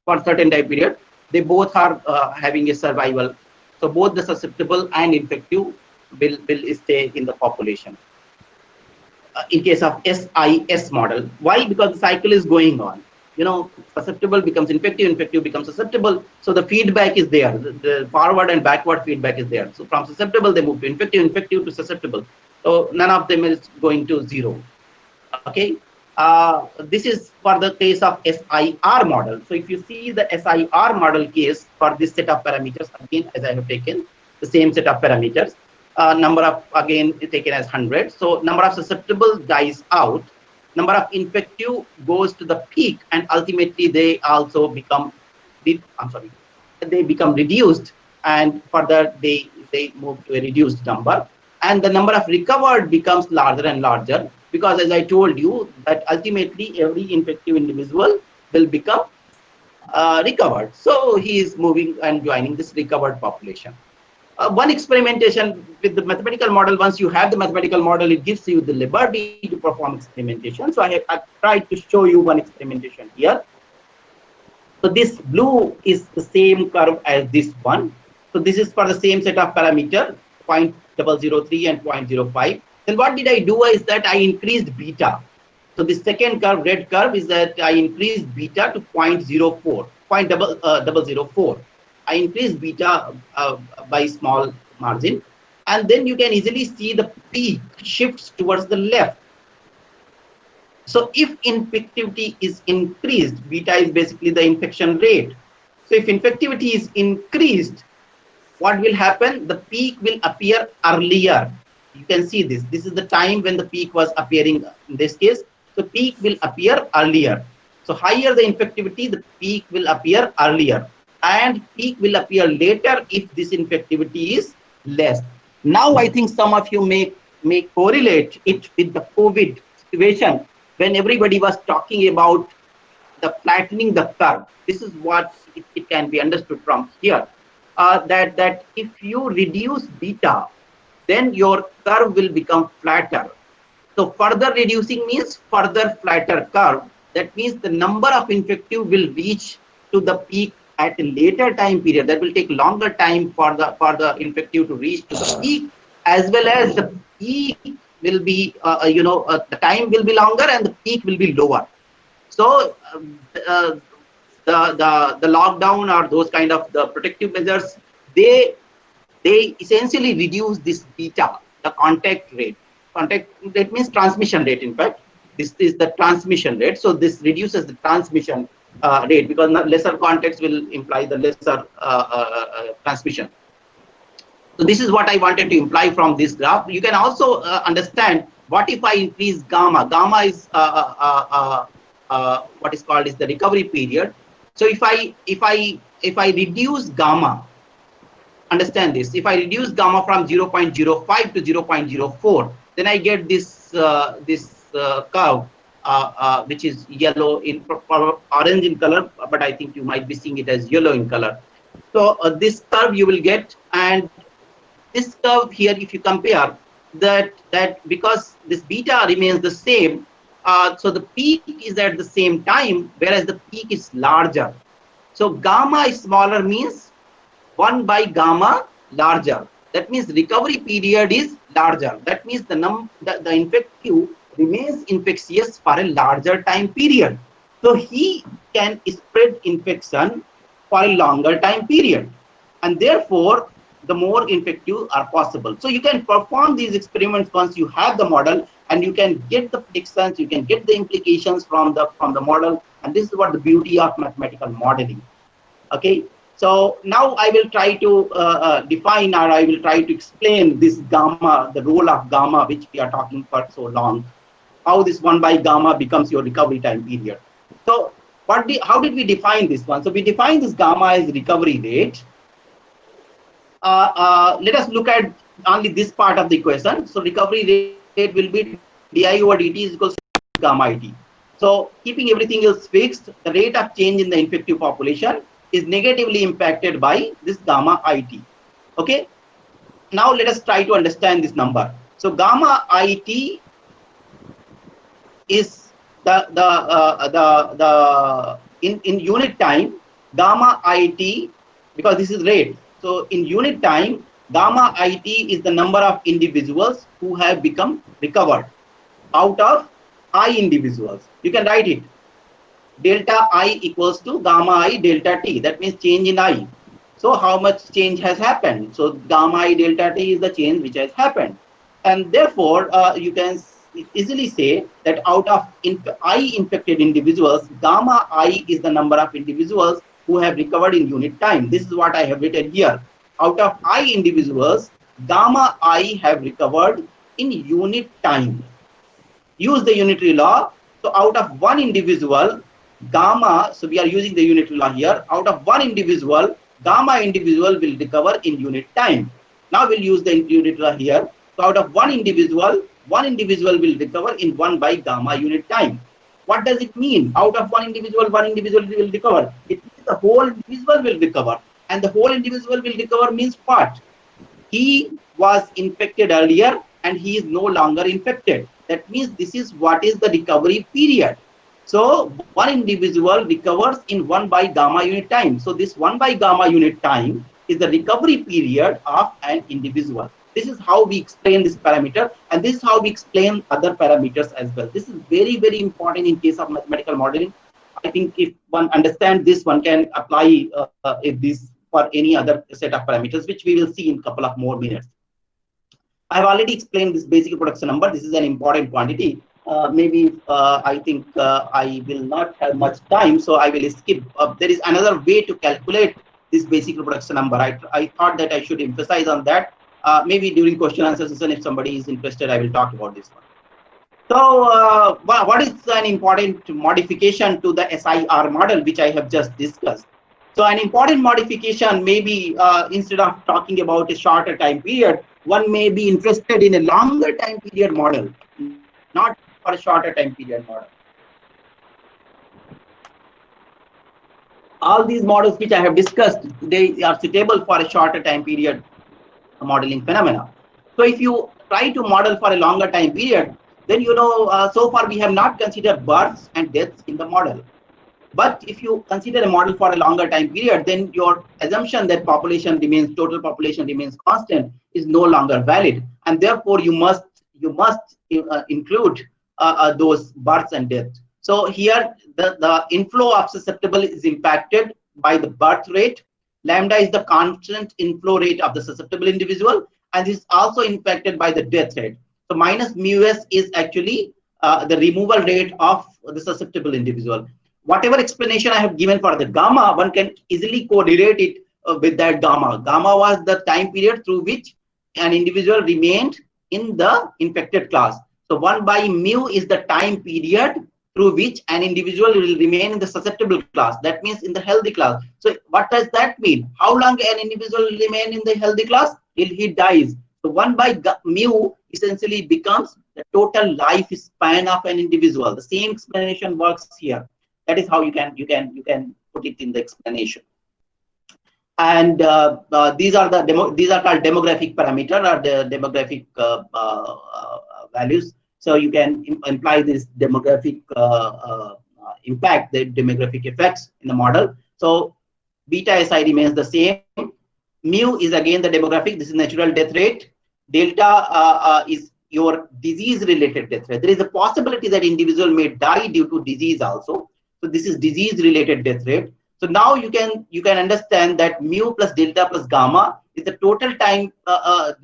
for certain time period, they both are having a survival. So both the susceptible and infective will stay in the population. In case of SIS model, why? Because the cycle is going on. Susceptible becomes infective, infective becomes susceptible. So the feedback is there. The forward and backward feedback is there. So from susceptible, they move to infective, infective to susceptible. So none of them is going to 0. Okay. This is for the case of SIR model. So if you see the SIR model case for this set of parameters, again, as I have taken the same set of parameters, number of, again, taken as 100. So number of susceptible dies out, number of infective goes to the peak, and ultimately they also become, they become reduced, and further they move to a reduced number, and the number of recovered becomes larger and larger, because as I told you that ultimately every infective individual will become recovered. So he is moving and joining this recovered population. One experimentation with the mathematical model, once you have the mathematical model, it gives you the liberty to perform experimentation. So I tried to show you one experimentation here. So this blue is the same curve as this one. So this is for the same set of parameter, 0.003 and 0.05. Then what did I do is that I increased beta. So the second curve, red curve, is that I increased beta to 0.04, 0.004. I increased beta by small margin. And then you can easily see the peak shifts towards the left. So if infectivity is increased, beta is basically the infection rate. So if infectivity is increased, what will happen? The peak will appear earlier. You can see this. This is the time when the peak was appearing in this case. So peak will appear earlier. So higher the infectivity, the peak will appear earlier. And peak will appear later if this infectivity is less. Now I think some of you may correlate it with the COVID situation when everybody was talking about the flattening the curve. This is what it can be understood from here. That if you reduce beta, then your curve will become flatter. So further reducing means further flatter curve. That means the number of infective will reach to the peak at a later time period. That will take longer time for the infective to reach to the peak, as well as the peak will be the time will be longer and the peak will be lower. So the lockdown or those kind of the protective measures, they essentially reduce this beta, the contact rate. Contact rate means transmission rate. In fact, this is the transmission rate. So this reduces the transmission rate, because lesser contacts will imply the lesser transmission. So this is what I wanted to imply from this graph. You can also understand, what if I increase gamma? Gamma is what is called is the recovery period. So if I reduce gamma, understand this. If I reduce gamma from 0.05 to 0.04, then I get this curve, which is yellow in orange in color, but I think you might be seeing it as yellow in color. So this curve you will get, and this curve here, if you compare that because this beta remains the same, so the peak is at the same time, whereas the peak is larger. So gamma is smaller means 1 by gamma larger. That means recovery period is larger. That means the infective remains infectious for a larger time period. So he can spread infection for a longer time period, and therefore the more infective are possible. So you can perform these experiments once you have the model, and you can get the predictions, you can get the implications from the model, and this is what the beauty of mathematical modeling. Okay, so now I will try to define, or I will try to explain this gamma, the role of gamma, which we are talking for so long, how this 1 by gamma becomes your recovery time period. So how did we define this one? So we define this gamma as recovery rate. Let us look at only this part of the equation. So recovery rate will be di over dt is equals to gamma it. So keeping everything else fixed, the rate of change in the infective population is negatively impacted by this gamma it. Okay. Now let us try to understand this number. So gamma it is in unit time, gamma it, because this is rate. So in unit time, gamma it is the number of individuals who have become recovered out of I individuals. You can write it. Delta I equals to gamma I delta t. That means change in I. So how much change has happened? So gamma I delta t is the change which has happened. And therefore, you can easily say that out of I infected individuals, gamma I is the number of individuals who have recovered in unit time. This is what I have written here. Out of I individuals, gamma I have recovered in unit time. Use the unitary law. So out of one individual, gamma, so we are using the unitary law here. Out of one individual, gamma individual will recover in unit time. Now we'll use the unitary law here. So out of one individual will recover in 1 by gamma unit time. What does it mean? Out of one individual will recover. It means the whole individual will recover. And the whole individual will recover means what? He was infected earlier and he is no longer infected. That means this is what is the recovery period. So one individual recovers in 1 by gamma unit time. So this 1 by gamma unit time is the recovery period of an individual. This is how we explain this parameter, and this is how we explain other parameters as well. This is very, very important in case of mathematical modeling. I think if one understands this, one can apply this for any other set of parameters, which we will see in a couple of more minutes. I have already explained this basic reproduction number. This is an important quantity. Maybe I think I will not have much time, so I will skip. There is another way to calculate this basic reproduction number. I thought that I should emphasize on that. Maybe during question answer session, if somebody is interested, I will talk about this one. So what is an important modification to the SIR model, which I have just discussed? So an important modification may be, instead of talking about a shorter time period, one may be interested in a longer time period model, not for a shorter time period model. All these models which I have discussed, they are suitable for a shorter time period modeling phenomena. So if you try to model for a longer time period, then so far we have not considered births and deaths in the model. But if you consider a model for a longer time period, then your assumption that total population remains constant is no longer valid, and therefore you must include those births and deaths. So here the inflow of susceptible is impacted by the birth rate. Lambda is the constant inflow rate of the susceptible individual, and is also impacted by the death rate. So minus μs is actually the removal rate of the susceptible individual. Whatever explanation I have given for the gamma, one can easily correlate it with that gamma. Gamma was the time period through which an individual remained in the infected class. So 1 by mu is the time period through which an individual will remain in the susceptible class. That means in the healthy class. So what does that mean? How long an individual will remain in the healthy class? Till he dies. So 1 by mu essentially becomes the total life span of an individual. The same explanation works here. That is how you can put it in the explanation. And these are called demographic parameter, or the demographic values. So you can imply this demographic impact, the demographic effects in the model. So beta SI remains the same. Mu is again the demographic. This is natural death rate. Delta is your disease-related death rate. There is a possibility that individual may die due to disease also. So this is disease-related death rate. So now you can understand that mu plus delta plus gamma is the total time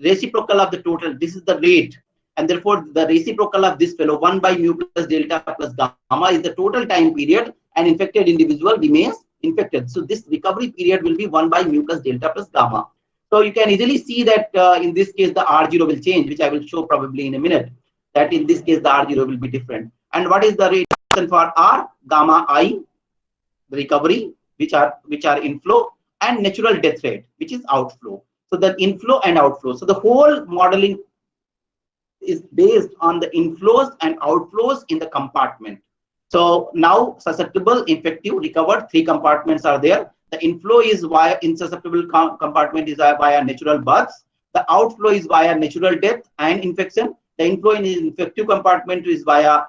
reciprocal of the total. This is the rate, and therefore the reciprocal of this fellow 1 by mu plus delta plus gamma is the total time period an infected individual remains infected. So this recovery period will be 1 by mu plus delta plus gamma. So you can easily see that in this case the R0 will change, which I will show probably in a minute. That in this case the R0 will be different. And what is the rate for R? Gamma I, the recovery, which are inflow, and natural death rate, which is outflow. So the inflow and outflow. So the whole modeling is based on the inflows and outflows in the compartment. So now susceptible, infective, recovered, 3 compartments are there. The inflow is via insusceptible compartment is via natural births. The outflow is via natural death and infection. The inflow in the infective compartment is via,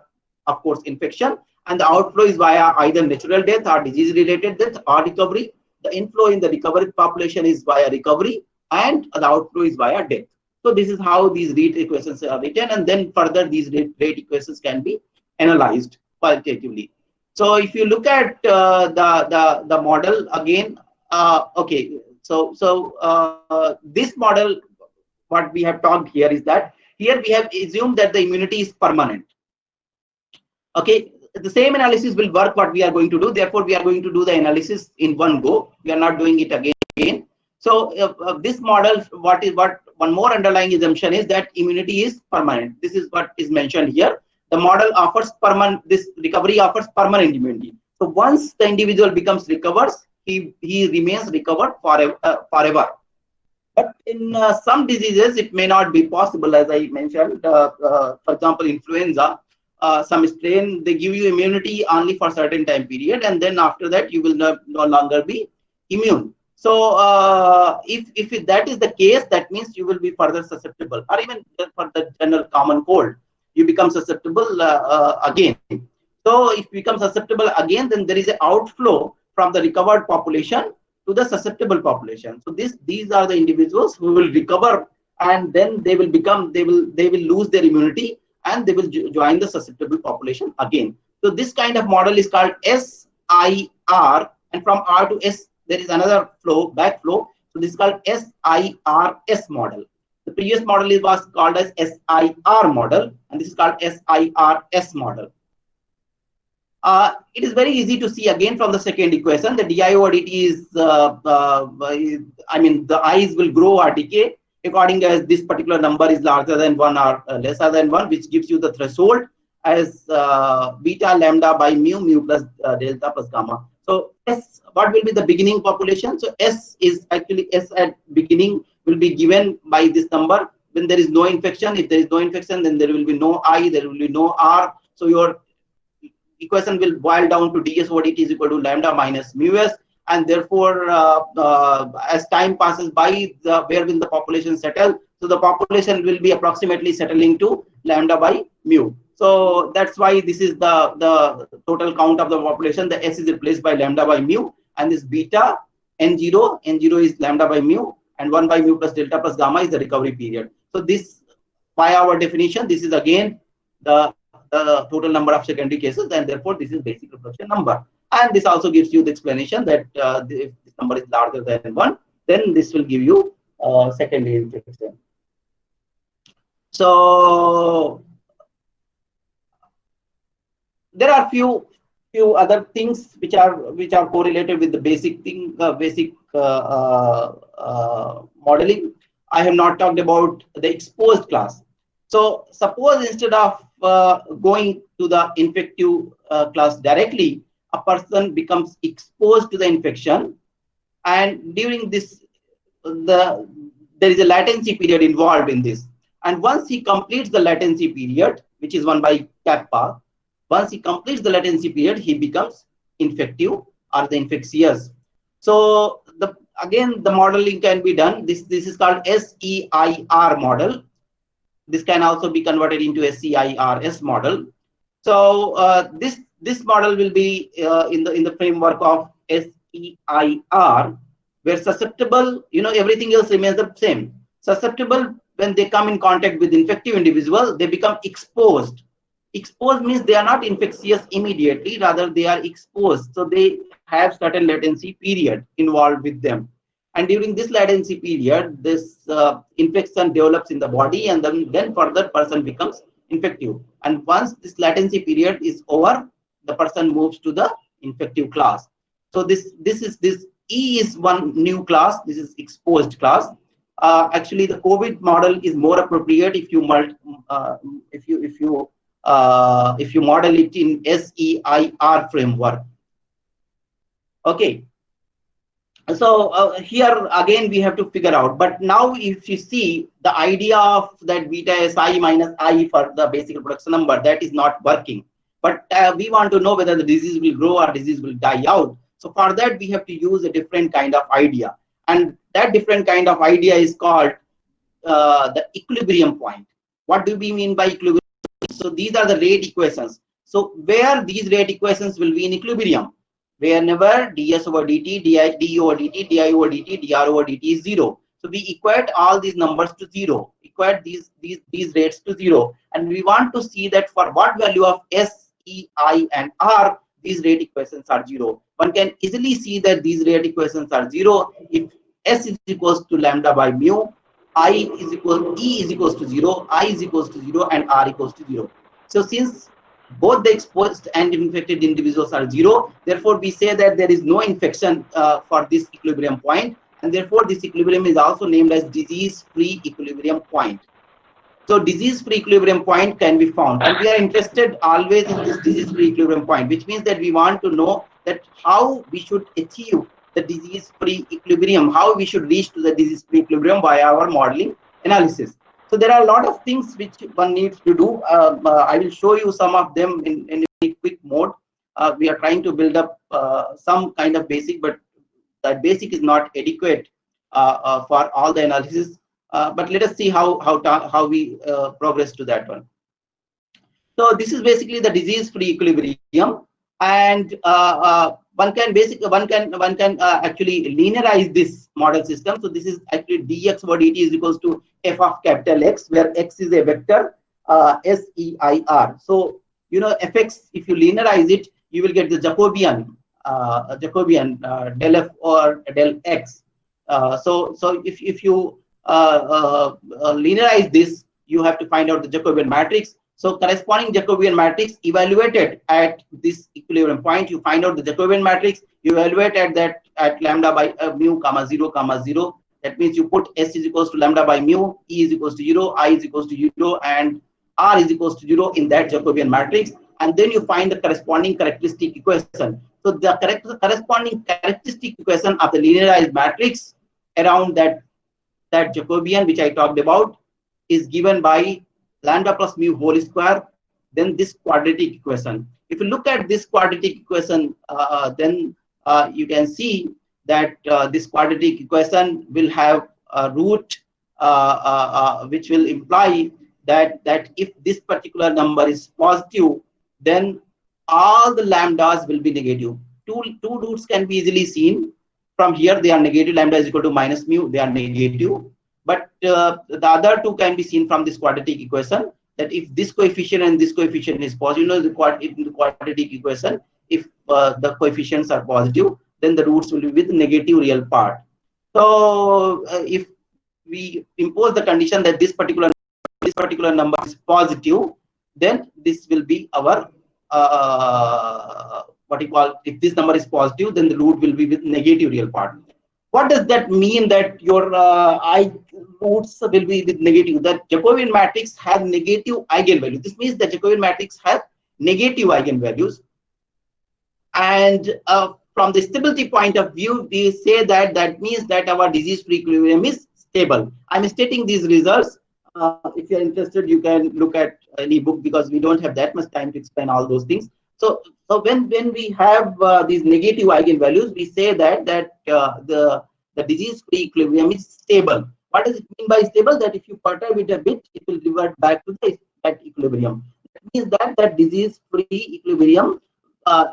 of course, infection, and the outflow is via either natural death or disease-related death or recovery. The inflow in the recovered population is via recovery, and the outflow is via death. So this is how these rate equations are written, and then further these rate equations can be analyzed qualitatively. So if you look at the model again, okay. So this model, what we have talked here is that here we have assumed that the immunity is permanent. Okay, the same analysis will work what we are going to do. Therefore, we are going to do the analysis in one go. We are not doing it again. So this model, one more underlying assumption is that immunity is permanent. This is what is mentioned here. The model offers this recovery offers permanent immunity. So once the individual recovers, he remains recovered forever. But in some diseases, it may not be possible, as I mentioned. For example, influenza, some strain, they give you immunity only for a certain time period, and then after that, you will no longer be immune. So if that is the case, that means you will be further susceptible, or even for the general common cold, you become susceptible again. So if you become susceptible again, then there is an outflow from the recovered population to the susceptible population. So these are the individuals who will recover and then they will lose their immunity, and they will join the susceptible population again. So this kind of model is called SIR, and from R to S there is another flow, back flow. So this is called SIRS model. The previous model was called as SIR model, and this is called SIRS model. It is very easy to see again from the second equation. The di over dt is, I mean, the i's will grow or decay according as this particular number is larger than 1 or lesser than 1, which gives you the threshold as beta lambda by mu plus delta plus gamma. So S, what will be the beginning population? So S is actually, S at beginning will be given by this number when there is no infection. If there is no infection, then there will be no I, there will be no R. So your equation will boil down to ds over dt is equal to lambda minus mu s, and therefore as time passes by, where will the population settle? So the population will be approximately settling to lambda by mu. So that's why this is the total count of the population. The S is replaced by lambda by mu, and this beta n0 is lambda by mu, and 1 by mu plus delta plus gamma is the recovery period. So this, by our definition, this is again the total number of secondary cases, and therefore this is basic reproduction number. And this also gives you the explanation that if this number is larger than 1, then this will give you secondary infection. So there are few other things which are correlated with the basic thing, modeling. I have not talked about the exposed class. So suppose instead of going to the infective class directly, a person becomes exposed to the infection, and during this there is a latency period involved in this, and once he completes the latency period, which is 1 by kappa, once he completes the latency period, he becomes infective or the infectious. So again the modeling can be done. This is called SEIR model. This can also be converted into SEIRS model. So this model will be in the framework of SEIR, where susceptible, everything else remains the same. Susceptible, when they come in contact with infective individual, they become exposed. Exposed means they are not infectious immediately, rather they are exposed. So they have certain latency period involved with them. And during this latency period, this infection develops in the body, and then further person becomes infective. And once this latency period is over, the person moves to the infective class. So this E is one new class. This is exposed class. Actually, the COVID model is more appropriate if you model it in SEIR framework. Okay. So here again we have to figure out. But now if you see the idea of that beta Si minus I for the basic reproduction number, that is not working. But we want to know whether the disease will grow or disease will die out. So for that we have to use a different kind of idea, and that different kind of idea is called the equilibrium point. What do we mean by equilibrium? So these are the rate equations. So where these rate equations will be in equilibrium, whenever ds over dt, d over dt, di over dt, dr over dt is 0. So we equate all these numbers to 0, equate these rates to 0, and we want to see that for what value of S, E, I, and R these rate equations are 0. One can easily see that these rate equations are 0 if S is equals to lambda by mu, E is equals to 0, I is equals to 0, and R equals to 0. So since both the exposed and infected individuals are 0, therefore we say that there is no infection for this equilibrium point, and therefore this equilibrium is also named as disease-free equilibrium point. So disease-free equilibrium point can be found, and we are interested always in this disease-free equilibrium point, which means that we want to know that how we should achieve the disease-free equilibrium, how we should reach to the disease-free equilibrium by our modeling analysis. So there are a lot of things which one needs to do. I will show you some of them in a quick mode. We are trying to build up some kind of basic, but that basic is not adequate for all the analysis. But let us see how we progress to that one. So this is basically the disease-free equilibrium, and one can actually linearize this model system. So this is actually dx over dt is equals to f of capital X, where X is a vector, SEIR. So you know fx, if you linearize it, you will get the Jacobian del f or del x. So if you linearize this, you have to find out the Jacobian matrix. So corresponding Jacobian matrix evaluated at this equilibrium point, you find out the Jacobian matrix, you evaluate at lambda by mu comma 0 comma 0. That means you put S is equals to lambda by mu, E is equals to 0, I is equals to 0, and R is equals to 0 in that Jacobian matrix, and then you find the corresponding characteristic equation. So the corresponding characteristic equation of the linearized matrix around that Jacobian which I talked about is given by lambda plus mu whole square, then this quadratic equation. If you look at this quadratic equation, then you can see that this quadratic equation will have a root which will imply that if this particular number is positive, then all the lambdas will be negative. Two roots can be easily seen. From here they are negative, lambda is equal to minus mu, they are negative. But the other two can be seen from this quadratic equation, that if this coefficient and this coefficient is positive, you know, the quadratic equation, if the coefficients are positive, then the roots will be with negative real part. So if we impose the condition that this particular number is positive, then this will be our what you call, if this number is positive, then the root will be with negative real part. What does that mean, that your I roots will be with negative? The Jacobian matrix has negative eigenvalue. This means the Jacobian matrix has negative eigenvalues. And from the stability point of view, we say that means that our disease-free equilibrium is stable. I'm stating these results. If you're interested, you can look at any book, because we don't have that much time to explain all those things. So when we have these negative eigenvalues, we say that the disease-free equilibrium is stable. What does it mean by stable? That if you perturb it a bit, it will revert back to that equilibrium. That means that disease-free equilibrium,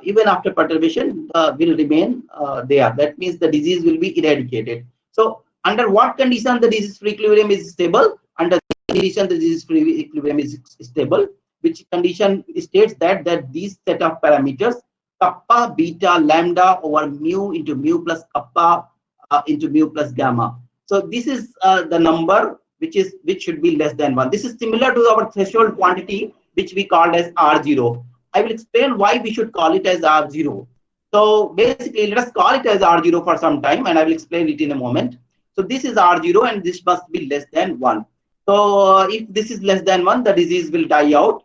even after perturbation, will remain there. That means the disease will be eradicated. So under what condition the disease-free equilibrium is stable? Under the condition the disease-free equilibrium is stable, which condition states that these set of parameters, kappa, beta, lambda over mu into mu plus kappa into mu plus gamma. So this is the number which should be less than 1. This is similar to our threshold quantity, which we called as R0. I will explain why we should call it as R0. So basically, let us call it as R0 for some time, and I will explain it in a moment. So this is R0, and this must be less than 1. So if this is less than 1, the disease will die out,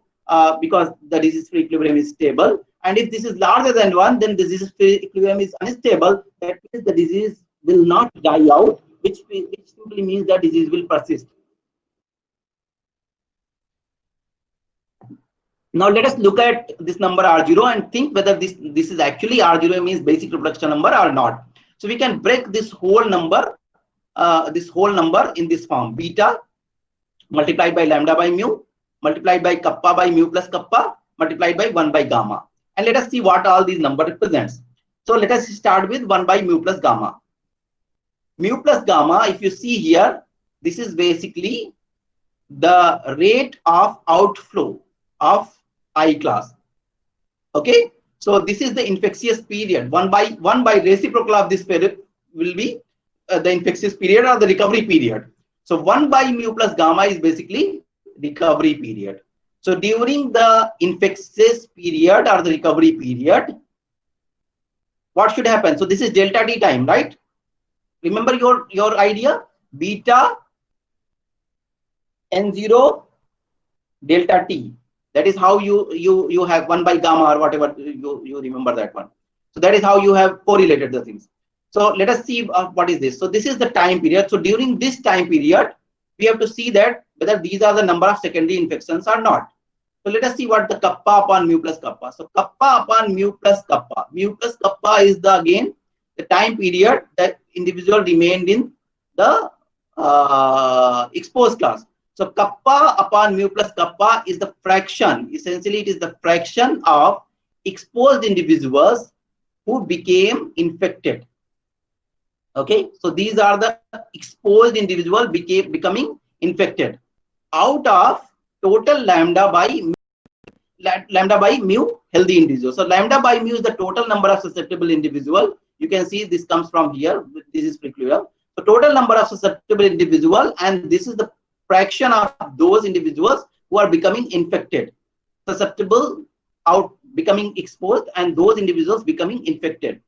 because the disease-free equilibrium is stable. And if this is larger than 1, then the disease-free equilibrium is unstable. That means the disease will not die out, which simply means that disease will persist. Now let us look at this number R0 and think whether this is actually R0 means basic reproduction number or not. So we can break this whole number in this form: beta multiplied by lambda by mu multiplied by kappa by mu plus kappa multiplied by 1 by gamma. And let us see what all these number represents. So let us start with 1 by mu plus gamma. Mu plus gamma, if you see here, this is basically the rate of outflow of I class. Okay, so this is the infectious period. 1 by reciprocal of this period will be the infectious period or the recovery period. So 1 by mu plus gamma is basically recovery period. So during the infectious period or the recovery period, what should happen? So this is delta t time, right? Remember your idea, beta n0 delta t. That is how you have 1 by gamma or whatever, you remember that one. So that is how you have correlated the things. So let us see what is this. So this is the time period. So during this time period, we have to see that whether these are the number of secondary infections or not. So let us see what the kappa upon mu plus kappa. So kappa upon mu plus kappa. Mu plus kappa is again the time period that individual remained in the exposed class. So kappa upon mu plus kappa is the fraction. Essentially, it is the fraction of exposed individuals who became infected. Okay, so these are the exposed individual becoming infected out of total lambda by mu healthy individual. So lambda by mu is the total number of susceptible individual. You can see this comes from here. This is peculiar. So total number of susceptible individual, and this is the fraction of those individuals who are becoming infected, susceptible, out becoming exposed, and those individuals becoming infected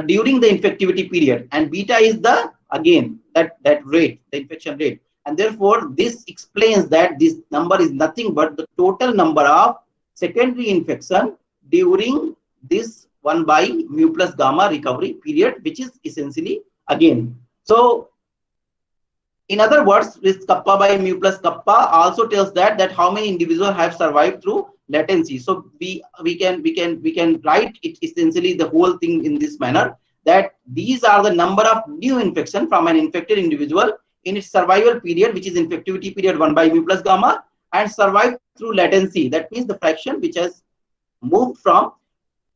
during the infectivity period. And beta is the again that rate, the infection rate, and therefore this explains that this number is nothing but the total number of secondary infection during this 1 by mu plus gamma recovery period, which is essentially again. So in other words, this kappa by mu plus kappa also tells that how many individuals have survived through latency. So we can write it essentially the whole thing in this manner, that these are the number of new infection from an infected individual in its survival period, which is infectivity period 1 by mu plus gamma, and survived through latency. That means the fraction which has moved from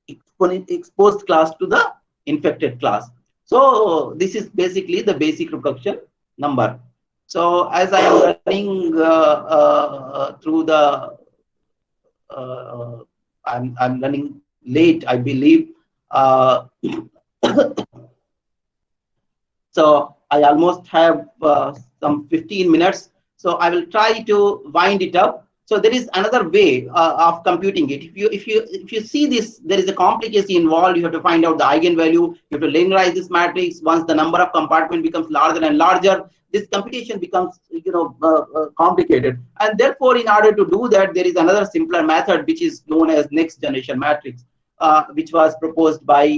exposed class to the infected class. So this is basically the basic reproduction number. So as I am running through the I'm running late, I believe. So I almost have some 15 minutes. So I will try to wind it up. So there is another way of computing it. If you see this, there is a complicacy involved. You have to find out the eigenvalue. You have to linearize this matrix. Once the number of compartment becomes larger and larger, this computation becomes complicated. And therefore, in order to do that, there is another simpler method which is known as next generation matrix, which was proposed by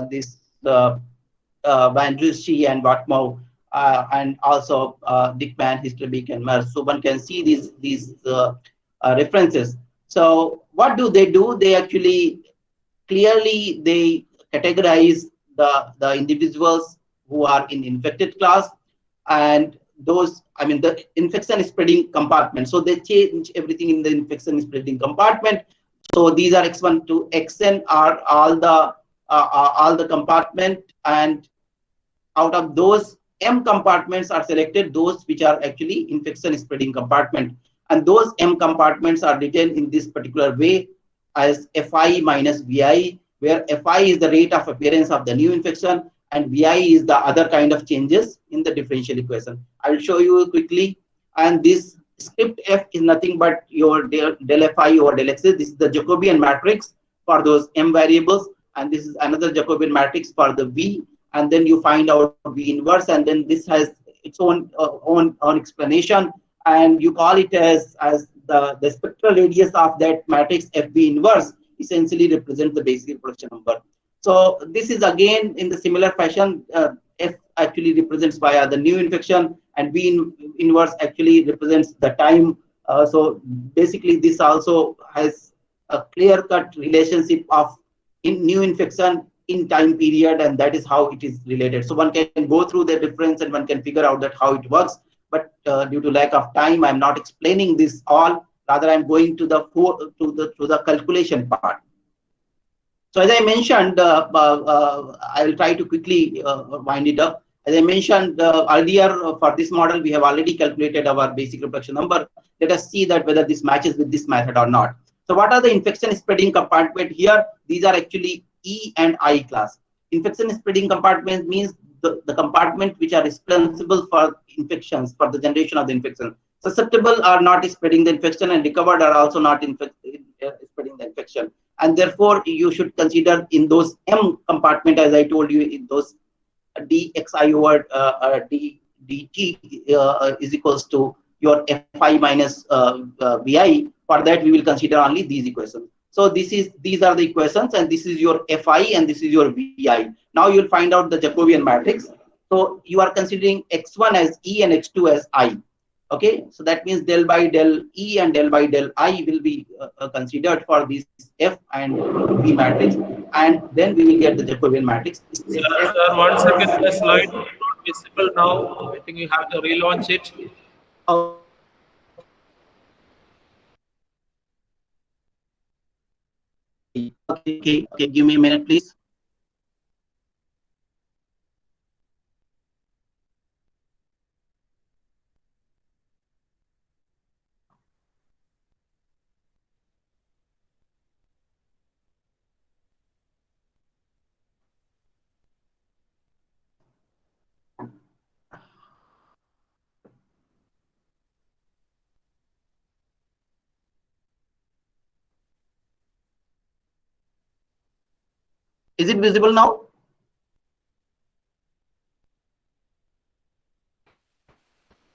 this Van Ruschi and Watmow, and also Dickman, Histerbeek, and Merz. So one can see these references. So what do? They actually clearly they categorize the individuals who are in infected class, and those, I mean, the infection spreading compartment. So they change everything in the infection spreading compartment. So these are X1 to Xn are all the compartment, and out of those, M compartments are selected, those which are actually infection spreading compartment, and those M compartments are written in this particular way as Fi minus Vi, where Fi is the rate of appearance of the new infection, and Vi is the other kind of changes in the differential equation. I will show you quickly. And this script F is nothing but your del Fi over del X. This is the Jacobian matrix for those M variables, and this is another Jacobian matrix for the V. And then you find out V inverse, and then this has its own explanation, and you call it as the spectral radius of that matrix FV inverse essentially represents the basic reproduction number. So this is again in the similar fashion. F actually represents via the new infection, and V inverse actually represents the time. So basically, this also has a clear-cut relationship of new infection in time period, and that is how it is related. So one can go through the difference and one can figure out that how it works. But due to lack of time, I'm not explaining this all. Rather, I'm going to the calculation part. So as I mentioned, I will try to quickly wind it up. As I mentioned earlier, for this model, we have already calculated our basic reproduction number. Let us see that whether this matches with this method or not. So what are the infection spreading compartment here? These are actually E and I class. Infection spreading compartment means the compartment which are responsible for infections, for the generation of the infection. Susceptible are not spreading the infection, and recovered are also not spreading the infection. And therefore, you should consider in those M compartment, as I told you, in those dxi over dt is equals to your Fi minus Vi. For that, we will consider only these equations. So these are the equations, and this is your Fi and this is your Vi. Now you'll find out the Jacobian matrix. So you are considering X1 as E and X2 as I. Okay, so that means del by del E and del by del I will be considered for this F and V matrix, and then we will get the Jacobian matrix. Sir, 1 second, the slide is not visible now. I think you have to relaunch it. Okay. Okay. Give me a minute, please. Is it visible now?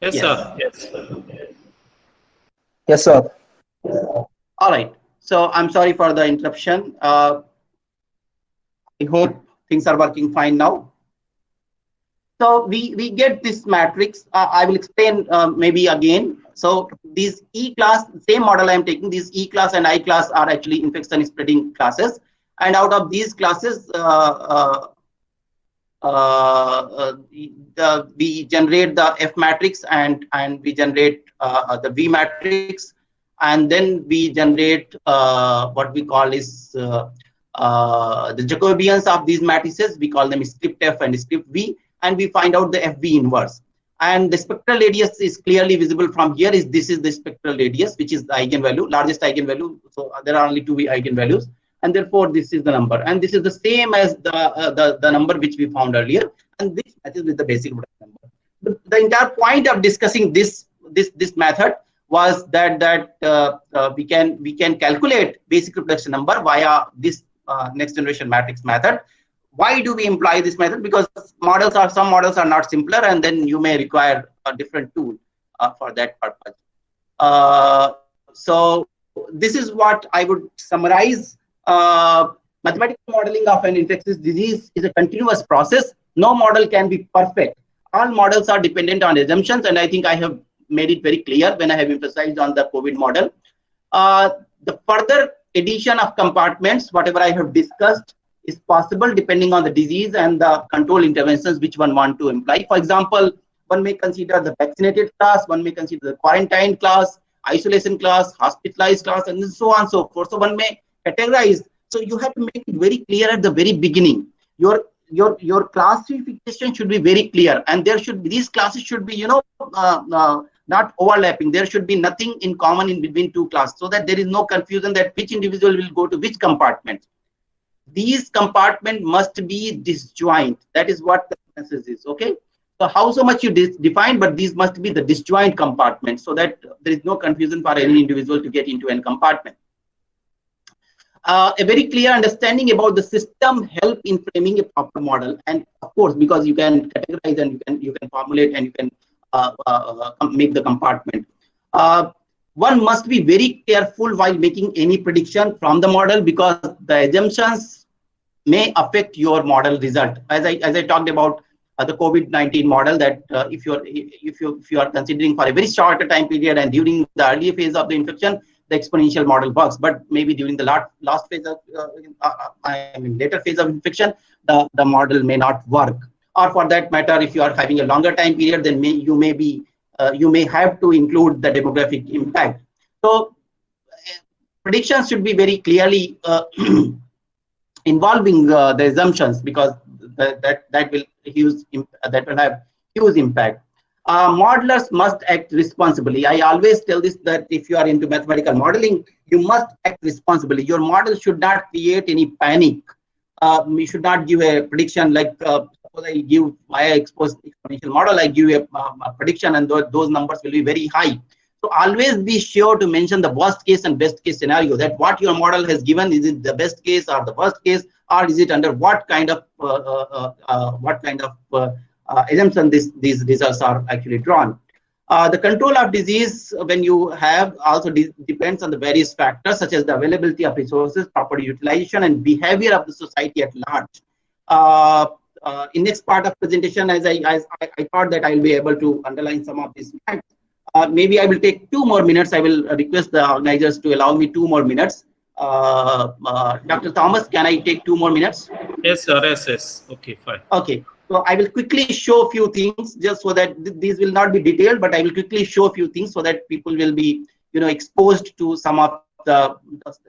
Yes, Yes. sir. Yes, sir. All right. So I'm sorry for the interruption. I hope things are working fine now. So we get this matrix. I will explain maybe again. So these E class, same model I'm taking, these E class and I class are actually infection spreading classes. And out of these classes, we generate the F matrix and we generate the V matrix, and then we generate what we call is the Jacobians of these matrices. We call them script F and script V, and we find out the FV inverse. And the spectral radius is clearly visible from here. This is the spectral radius, which is the eigenvalue, largest eigenvalue. So there are only two eigenvalues, and therefore this is the number. And this is the same as the number which we found earlier, and this matches with the basic reduction number. The entire point of discussing this method was that we can calculate basic reproduction number via this next generation matrix method. Why do we employ this method? Because some models are not simpler, and then you may require a different tool for that purpose. So this is what I would summarize. Mathematical modeling of an infectious disease is a continuous process. No model can be perfect. All models are dependent on assumptions, and I think I have made it very clear when I have emphasized on the COVID model. The further addition of compartments, whatever I have discussed, is possible depending on the disease and the control interventions which one want to imply. For example, one may consider the vaccinated class, one may consider the quarantine class, isolation class, hospitalized class, and so on and so forth. So one may categorize. So you have to make it very clear at the very beginning. Your classification should be very clear, and these classes should be not overlapping. There should be nothing in common in between two classes, so that there is no confusion that which individual will go to which compartment. These compartments must be disjoint. That is what the message is. Okay. So how so much you define, but these must be the disjoint compartments, so that there is no confusion for any individual to get into a compartment. A very clear understanding about the system help in framing a proper model, and of course, because you can categorize and you can formulate and you can make the compartment. One must be very careful while making any prediction from the model, because the assumptions may affect your model result. As I talked about the COVID-19 model, that if you are considering for a very short time period and during the early phase of the infection, the exponential model works. But maybe during the last phase of later phase of infection, the model may not work. Or for that matter, if you are having a longer time period, then you may have to include the demographic impact. So predictions should be very clearly involving the assumptions, because that will have huge impact. Modelers must act responsibly. I always tell this, that if you are into mathematical modeling, you must act responsibly. Your model should not create any panic. We should not give a prediction like suppose I give via exponential model, I give a prediction, and those numbers will be very high. So always be sure to mention the worst case and best case scenario, that what your model has given, is it the best case or the worst case, or is it under what kind of assumption these results are actually drawn. The control of disease, when you have, also depends on the various factors such as the availability of resources, proper utilization, and behavior of the society at large. In next part of presentation, as I thought that I will be able to underline some of these facts. Maybe I will take 2 more minutes. I will request the organizers to allow me 2 more minutes. Dr. Thomas, can I take 2 more minutes? Yes, sir. Yes. Okay, fine. Okay. So I will quickly show a few things, just so that these will not be detailed, but I will quickly show a few things so that people will be, exposed to some of the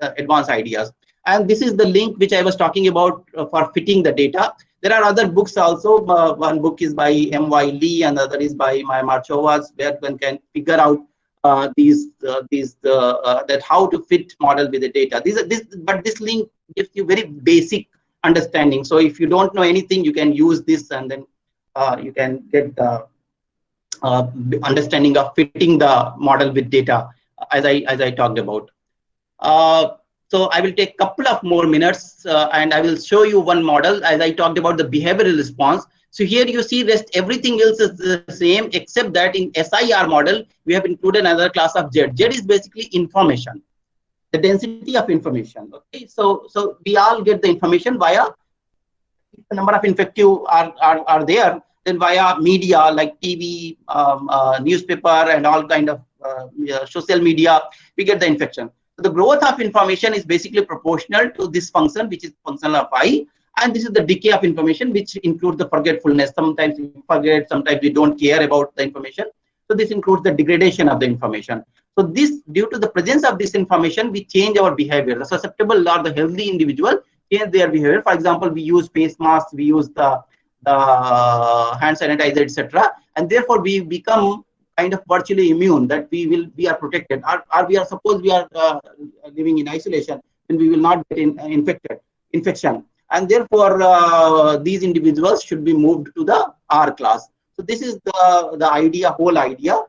advanced ideas. And this is the link which I was talking about for fitting the data. There are other books also. One book is by M.Y. Lee and the other is by Maya Marchovas, where one can figure out that how to fit model with the data. But this link gives you very basic understanding. So if you don't know anything, you can use this, and then you can get the understanding of fitting the model with data, as I talked about. So I will take a couple of more minutes and I will show you one model as I talked about the behavioral response. So here you see rest everything else is the same, except that in SIR model, we have included another class of Z. Z is basically information, the density of information. Okay, so we all get the information via the number of infective are there, then via media like TV, newspaper, and all kind of social media, we get the infection. So the growth of information is basically proportional to this function, which is function of I, and this is the decay of information, which includes the forgetfulness. Sometimes we forget, sometimes we don't care about the information. So this includes the degradation of the information. So this, due to the presence of this information, we change our behavior. The susceptible or the healthy individual change their behavior. For example, we use face masks, we use the hand sanitizer, etc., and therefore we become kind of virtually immune, that we are protected, or we are suppose we are living in isolation, then we will not get infection, and therefore these individuals should be moved to the R class. So this is the idea, whole idea,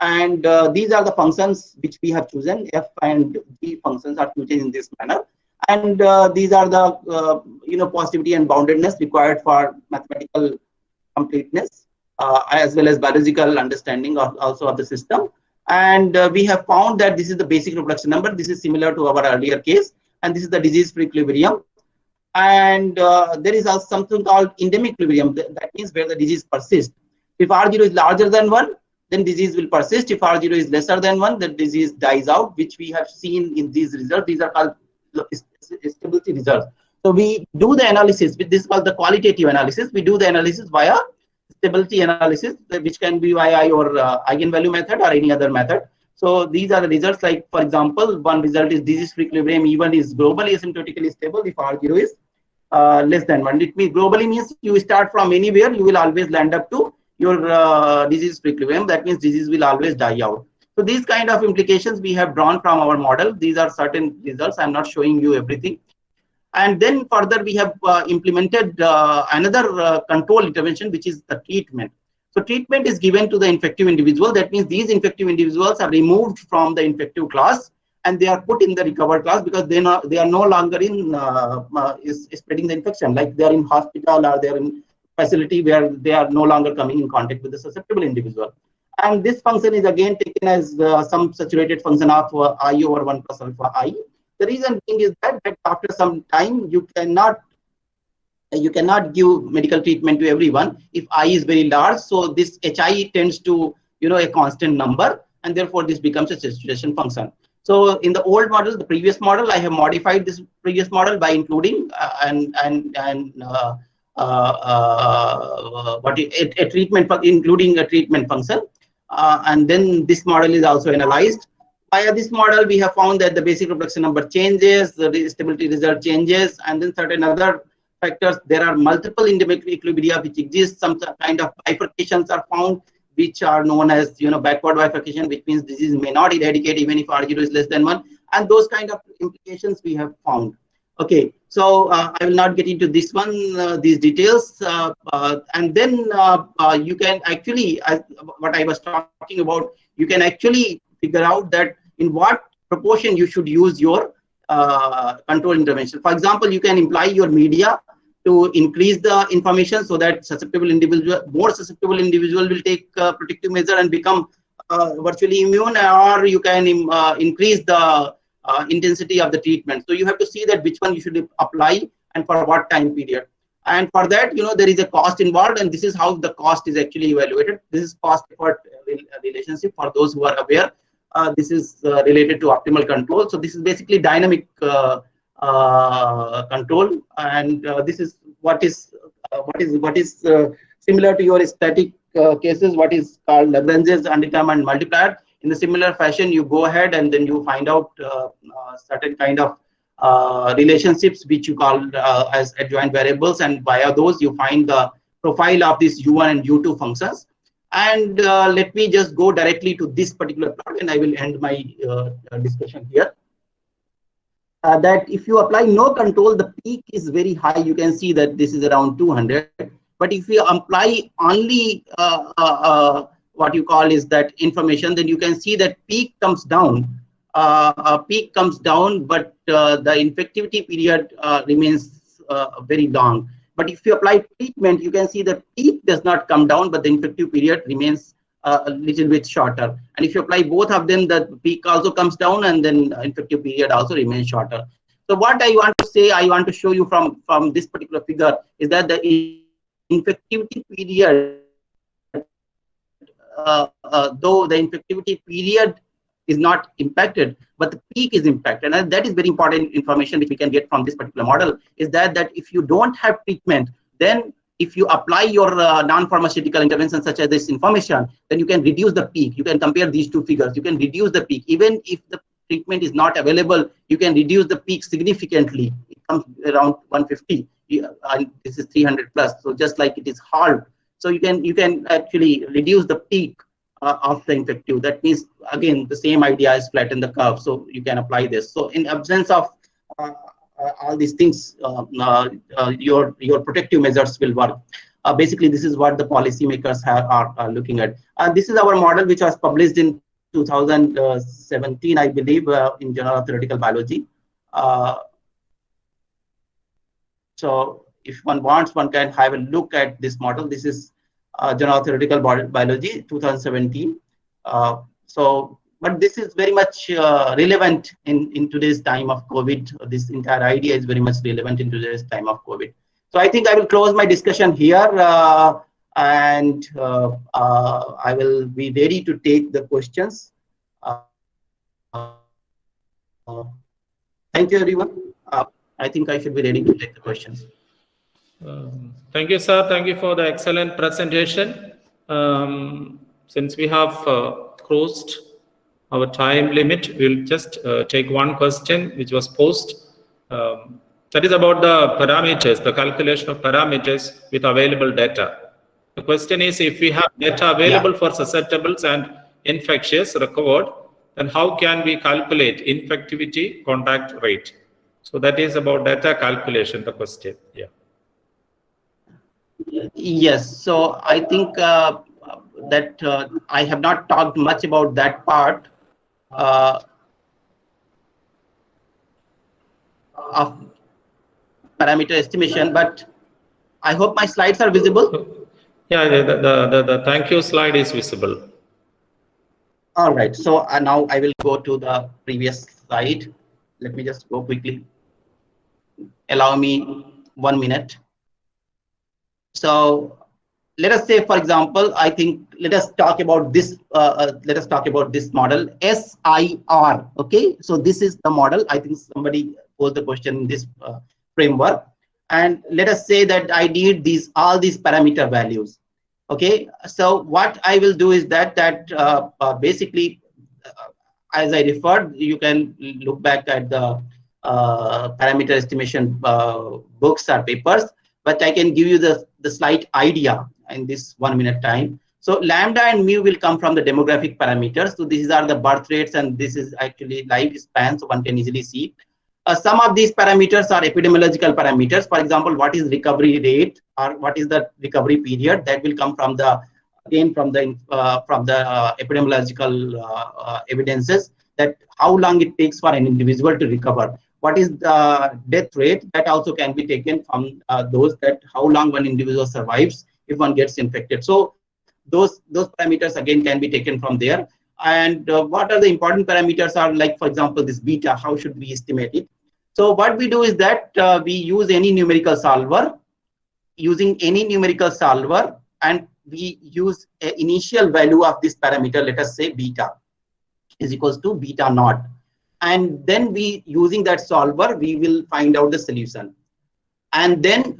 and these are the functions which we have chosen. F and G functions are chosen in this manner, and these are the positivity and boundedness required for mathematical completeness, as well as biological understanding also of the system. And we have found that this is the basic reproduction number. This is similar to our earlier case, and this is the disease-free equilibrium. And there is also something called endemic equilibrium. That means where the disease persists. If R0 is larger than 1, then disease will persist. If R0 is lesser than 1, the disease dies out, which we have seen in these results. These are called stability results. So we do the analysis, this is called the qualitative analysis. We do the analysis via stability analysis, which can be via your eigenvalue method or any other method. So these are the results. Like, for example, one result is disease-free equilibrium even is globally asymptotically stable if R0 is less than 1. It means globally means you start from anywhere, you will always land up to your disease-free equilibrium. That means disease will always die out. So these kind of implications we have drawn from our model. These are certain results. I'm not showing you everything. And then further we have implemented another control intervention, which is the treatment. So treatment is given to the infective individual. That means these infective individuals are removed from the infective class and they are put in the recovered class, because they are no longer in spreading the infection. Like they are in hospital or they are in facility where they are no longer coming in contact with the susceptible individual. And this function is again taken as some saturated function of I over 1 plus alpha I. The reason being is that after some time you cannot give medical treatment to everyone if I is very large. So this HI tends to a constant number, and therefore this becomes a saturation function. So in the old model, the previous model, I have modified this previous model by including including a treatment function, and then this model is also analyzed. Via this model, we have found that the basic reproduction number changes, the stability result changes, and then certain other factors. There are multiple endemic equilibria which exist. Some kind of bifurcations are found, which are known as backward bifurcation, which means disease may not eradicate even if R0 is less than 1, and those kind of implications we have found. Okay, so I will not get into this one, these details, and then you can actually, what I was talking about, you can actually figure out that in what proportion you should use your control intervention. For example, you can imply your media to increase the information so that more susceptible individual will take protective measure and become virtually immune, or you can increase the intensity of the treatment. So you have to see that which one you should apply and for what time period. And for that, there is a cost involved, and this is how the cost is actually evaluated. This is cost effort relationship for those who are aware. This is related to optimal control. So this is basically dynamic control, and this is what is similar to your static cases, what is called Lagrange's undetermined multiplier. In the similar fashion, you go ahead and then you find out certain kind of relationships which you call as adjoint variables, and via those you find the profile of these U1 and U2 functions. And let me just go directly to this particular plot, and I will end my discussion here. That if you apply no control, the peak is very high. You can see that this is around 200. But if you apply only what you call is that information, then you can see that peak comes down. Peak comes down, but the infectivity period remains very long. But if you apply treatment, you can see the peak does not come down, but the infective period remains a little bit shorter. And if you apply both of them, the peak also comes down, and then infective period also remains shorter. So what I want to say, I want to show you from this particular figure is that the infectivity period, though the infectivity period is not impacted, but the peak is impacted. And that is very important information which we can get from this particular model, is that if you don't have treatment, then if you apply your non-pharmaceutical intervention such as this information, then you can reduce the peak. You can compare these two figures. You can reduce the peak. Even if the treatment is not available, you can reduce the peak significantly. It comes around 150, and this is 300 plus. So just like it is halved. So you can actually reduce the peak of the infective. That means, again, the same idea is flatten the curve. So you can apply this. So in absence of all these things, your protective measures will work. Basically, this is what the policymakers are looking at. This is our model, which was published in 2017, I believe, in Journal of Theoretical Biology. So if one wants, one can have a look at this model. This is Journal of Theoretical Biology, 2017. But this is very much relevant in today's time of COVID. This entire idea is very much relevant in today's time of COVID. So I think I will close my discussion here, and I will be ready to take the questions. Thank you, everyone. I think I should be ready to take the questions. Thank you, sir. Thank you for the excellent presentation. Since we have crossed our time limit, we'll just take one question which was posed. That is about the parameters, the calculation of parameters with available data. The question is, if we have data available for susceptibles and infectious recovered, then how can we calculate infectivity contact rate? So that is about data calculation, the question. Yeah. Yes, so I think that I have not talked much about that part of parameter estimation, but I hope my slides are visible. Yeah, the thank you slide is visible. All right, so now I will go to the previous slide. Let me just go quickly. Allow me 1 minute. So let us say, for example, I think let us talk about this. Let us talk about this model SIR. Okay, so this is the model. I think somebody posed the question in this framework, and let us say that I need all these parameter values. Okay, so what I will do is that basically, as I referred, you can look back at the parameter estimation books or papers, but I can give you the slight idea in this 1 minute time. So lambda and mu will come from the demographic parameters. So these are the birth rates, and this is actually lifespan, so one can easily see. Some of these parameters are epidemiological parameters. For example, what is recovery rate or what is the recovery period? That will come from the epidemiological evidences, that how long it takes for an individual to recover. What is the death rate? That also can be taken from those, that how long one individual survives if one gets infected. So those parameters again can be taken from there. And what are the important parameters are, like, for example, this beta, how should we estimate it? So what we do is that we use any numerical solver, and we use an initial value of this parameter, let us say beta is equals to beta naught. And then we, using that solver, we will find out the solution. And then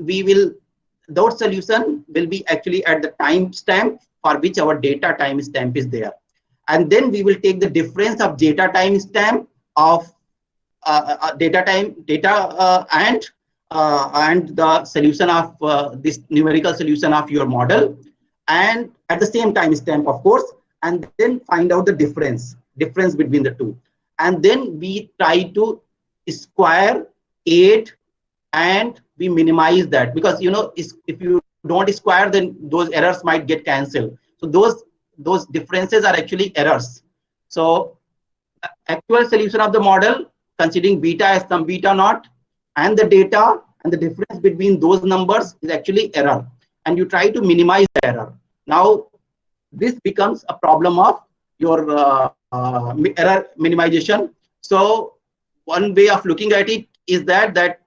those solution will be actually at the timestamp for which our data timestamp is there. And then we will take the difference of data timestamp of data and the solution of this numerical solution of your model, and at the same time stamp, of course, and then find out the difference between the two, and then we try to square it and we minimize that, because if you don't square, then those errors might get cancelled. So those differences are actually errors. So actual solution of the model, considering beta as some beta naught, and the data and the difference between those numbers is actually error, and you try to minimize the error. Now this becomes a problem of your error minimization. So one way of looking at it is that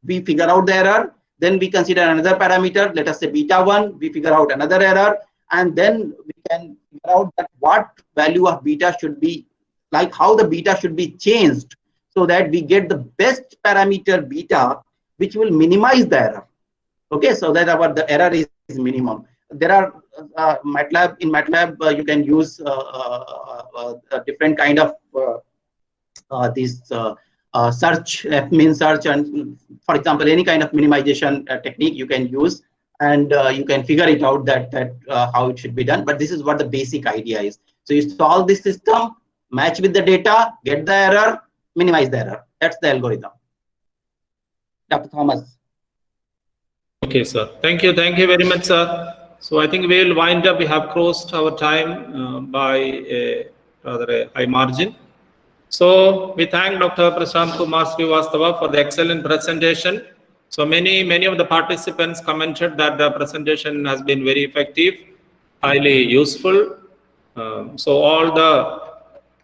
we figure out the error, then we consider another parameter, let us say beta 1, we figure out another error, and then we can figure out that what value of beta should be, like how the beta should be changed, so that we get the best parameter beta, which will minimize the error. Okay, so that the error is minimum. There are in MATLAB you can use a different kind of search, min search, and for example any kind of minimization technique you can use, and you can figure it out that how it should be done. But this is what the basic idea is. So you solve this system, match with the data, get the error, minimize the error. That's the algorithm. Dr. Thomas. Okay, sir. Thank you very much, sir. So I think we will wind up. We have crossed our time by a rather high margin. So we thank Dr. Prashant Kumar Srivastava for the excellent presentation. So many of the participants commented that the presentation has been very effective, highly useful. So all the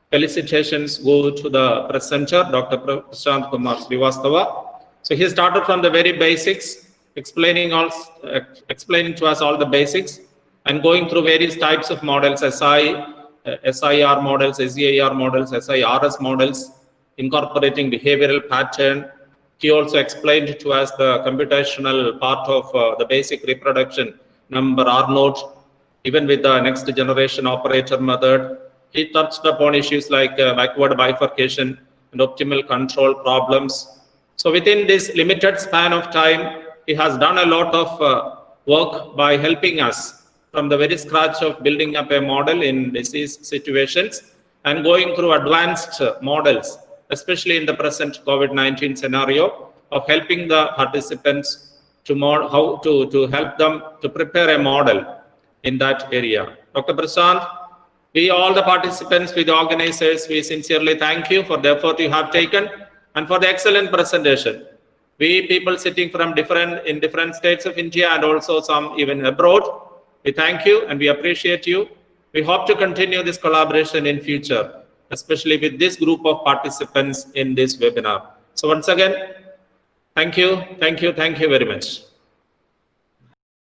felicitations go to the presenter, Dr. Prashant Kumar Srivastava. So he started from the very basics, explaining to us all the basics, and going through various types of models, SIR models, SEIR models, SIRS models, incorporating behavioral pattern. He also explained to us the computational part of the basic reproduction number R0, even with the next generation operator method. He touched upon issues like backward bifurcation and optimal control problems. So within this limited span of time, he has done a lot of work by helping us from the very scratch of building up a model in disease situations and going through advanced models, especially in the present COVID-19 scenario, of helping the participants to help them to prepare a model in that area. Dr. Prashant, we all the participants, with the organizers, we sincerely thank you for the effort you have taken and for the excellent presentation. We people sitting from different states of India and also some even abroad, we thank you and we appreciate you. We hope to continue this collaboration in future, especially with this group of participants in this webinar. So once again, thank you very much.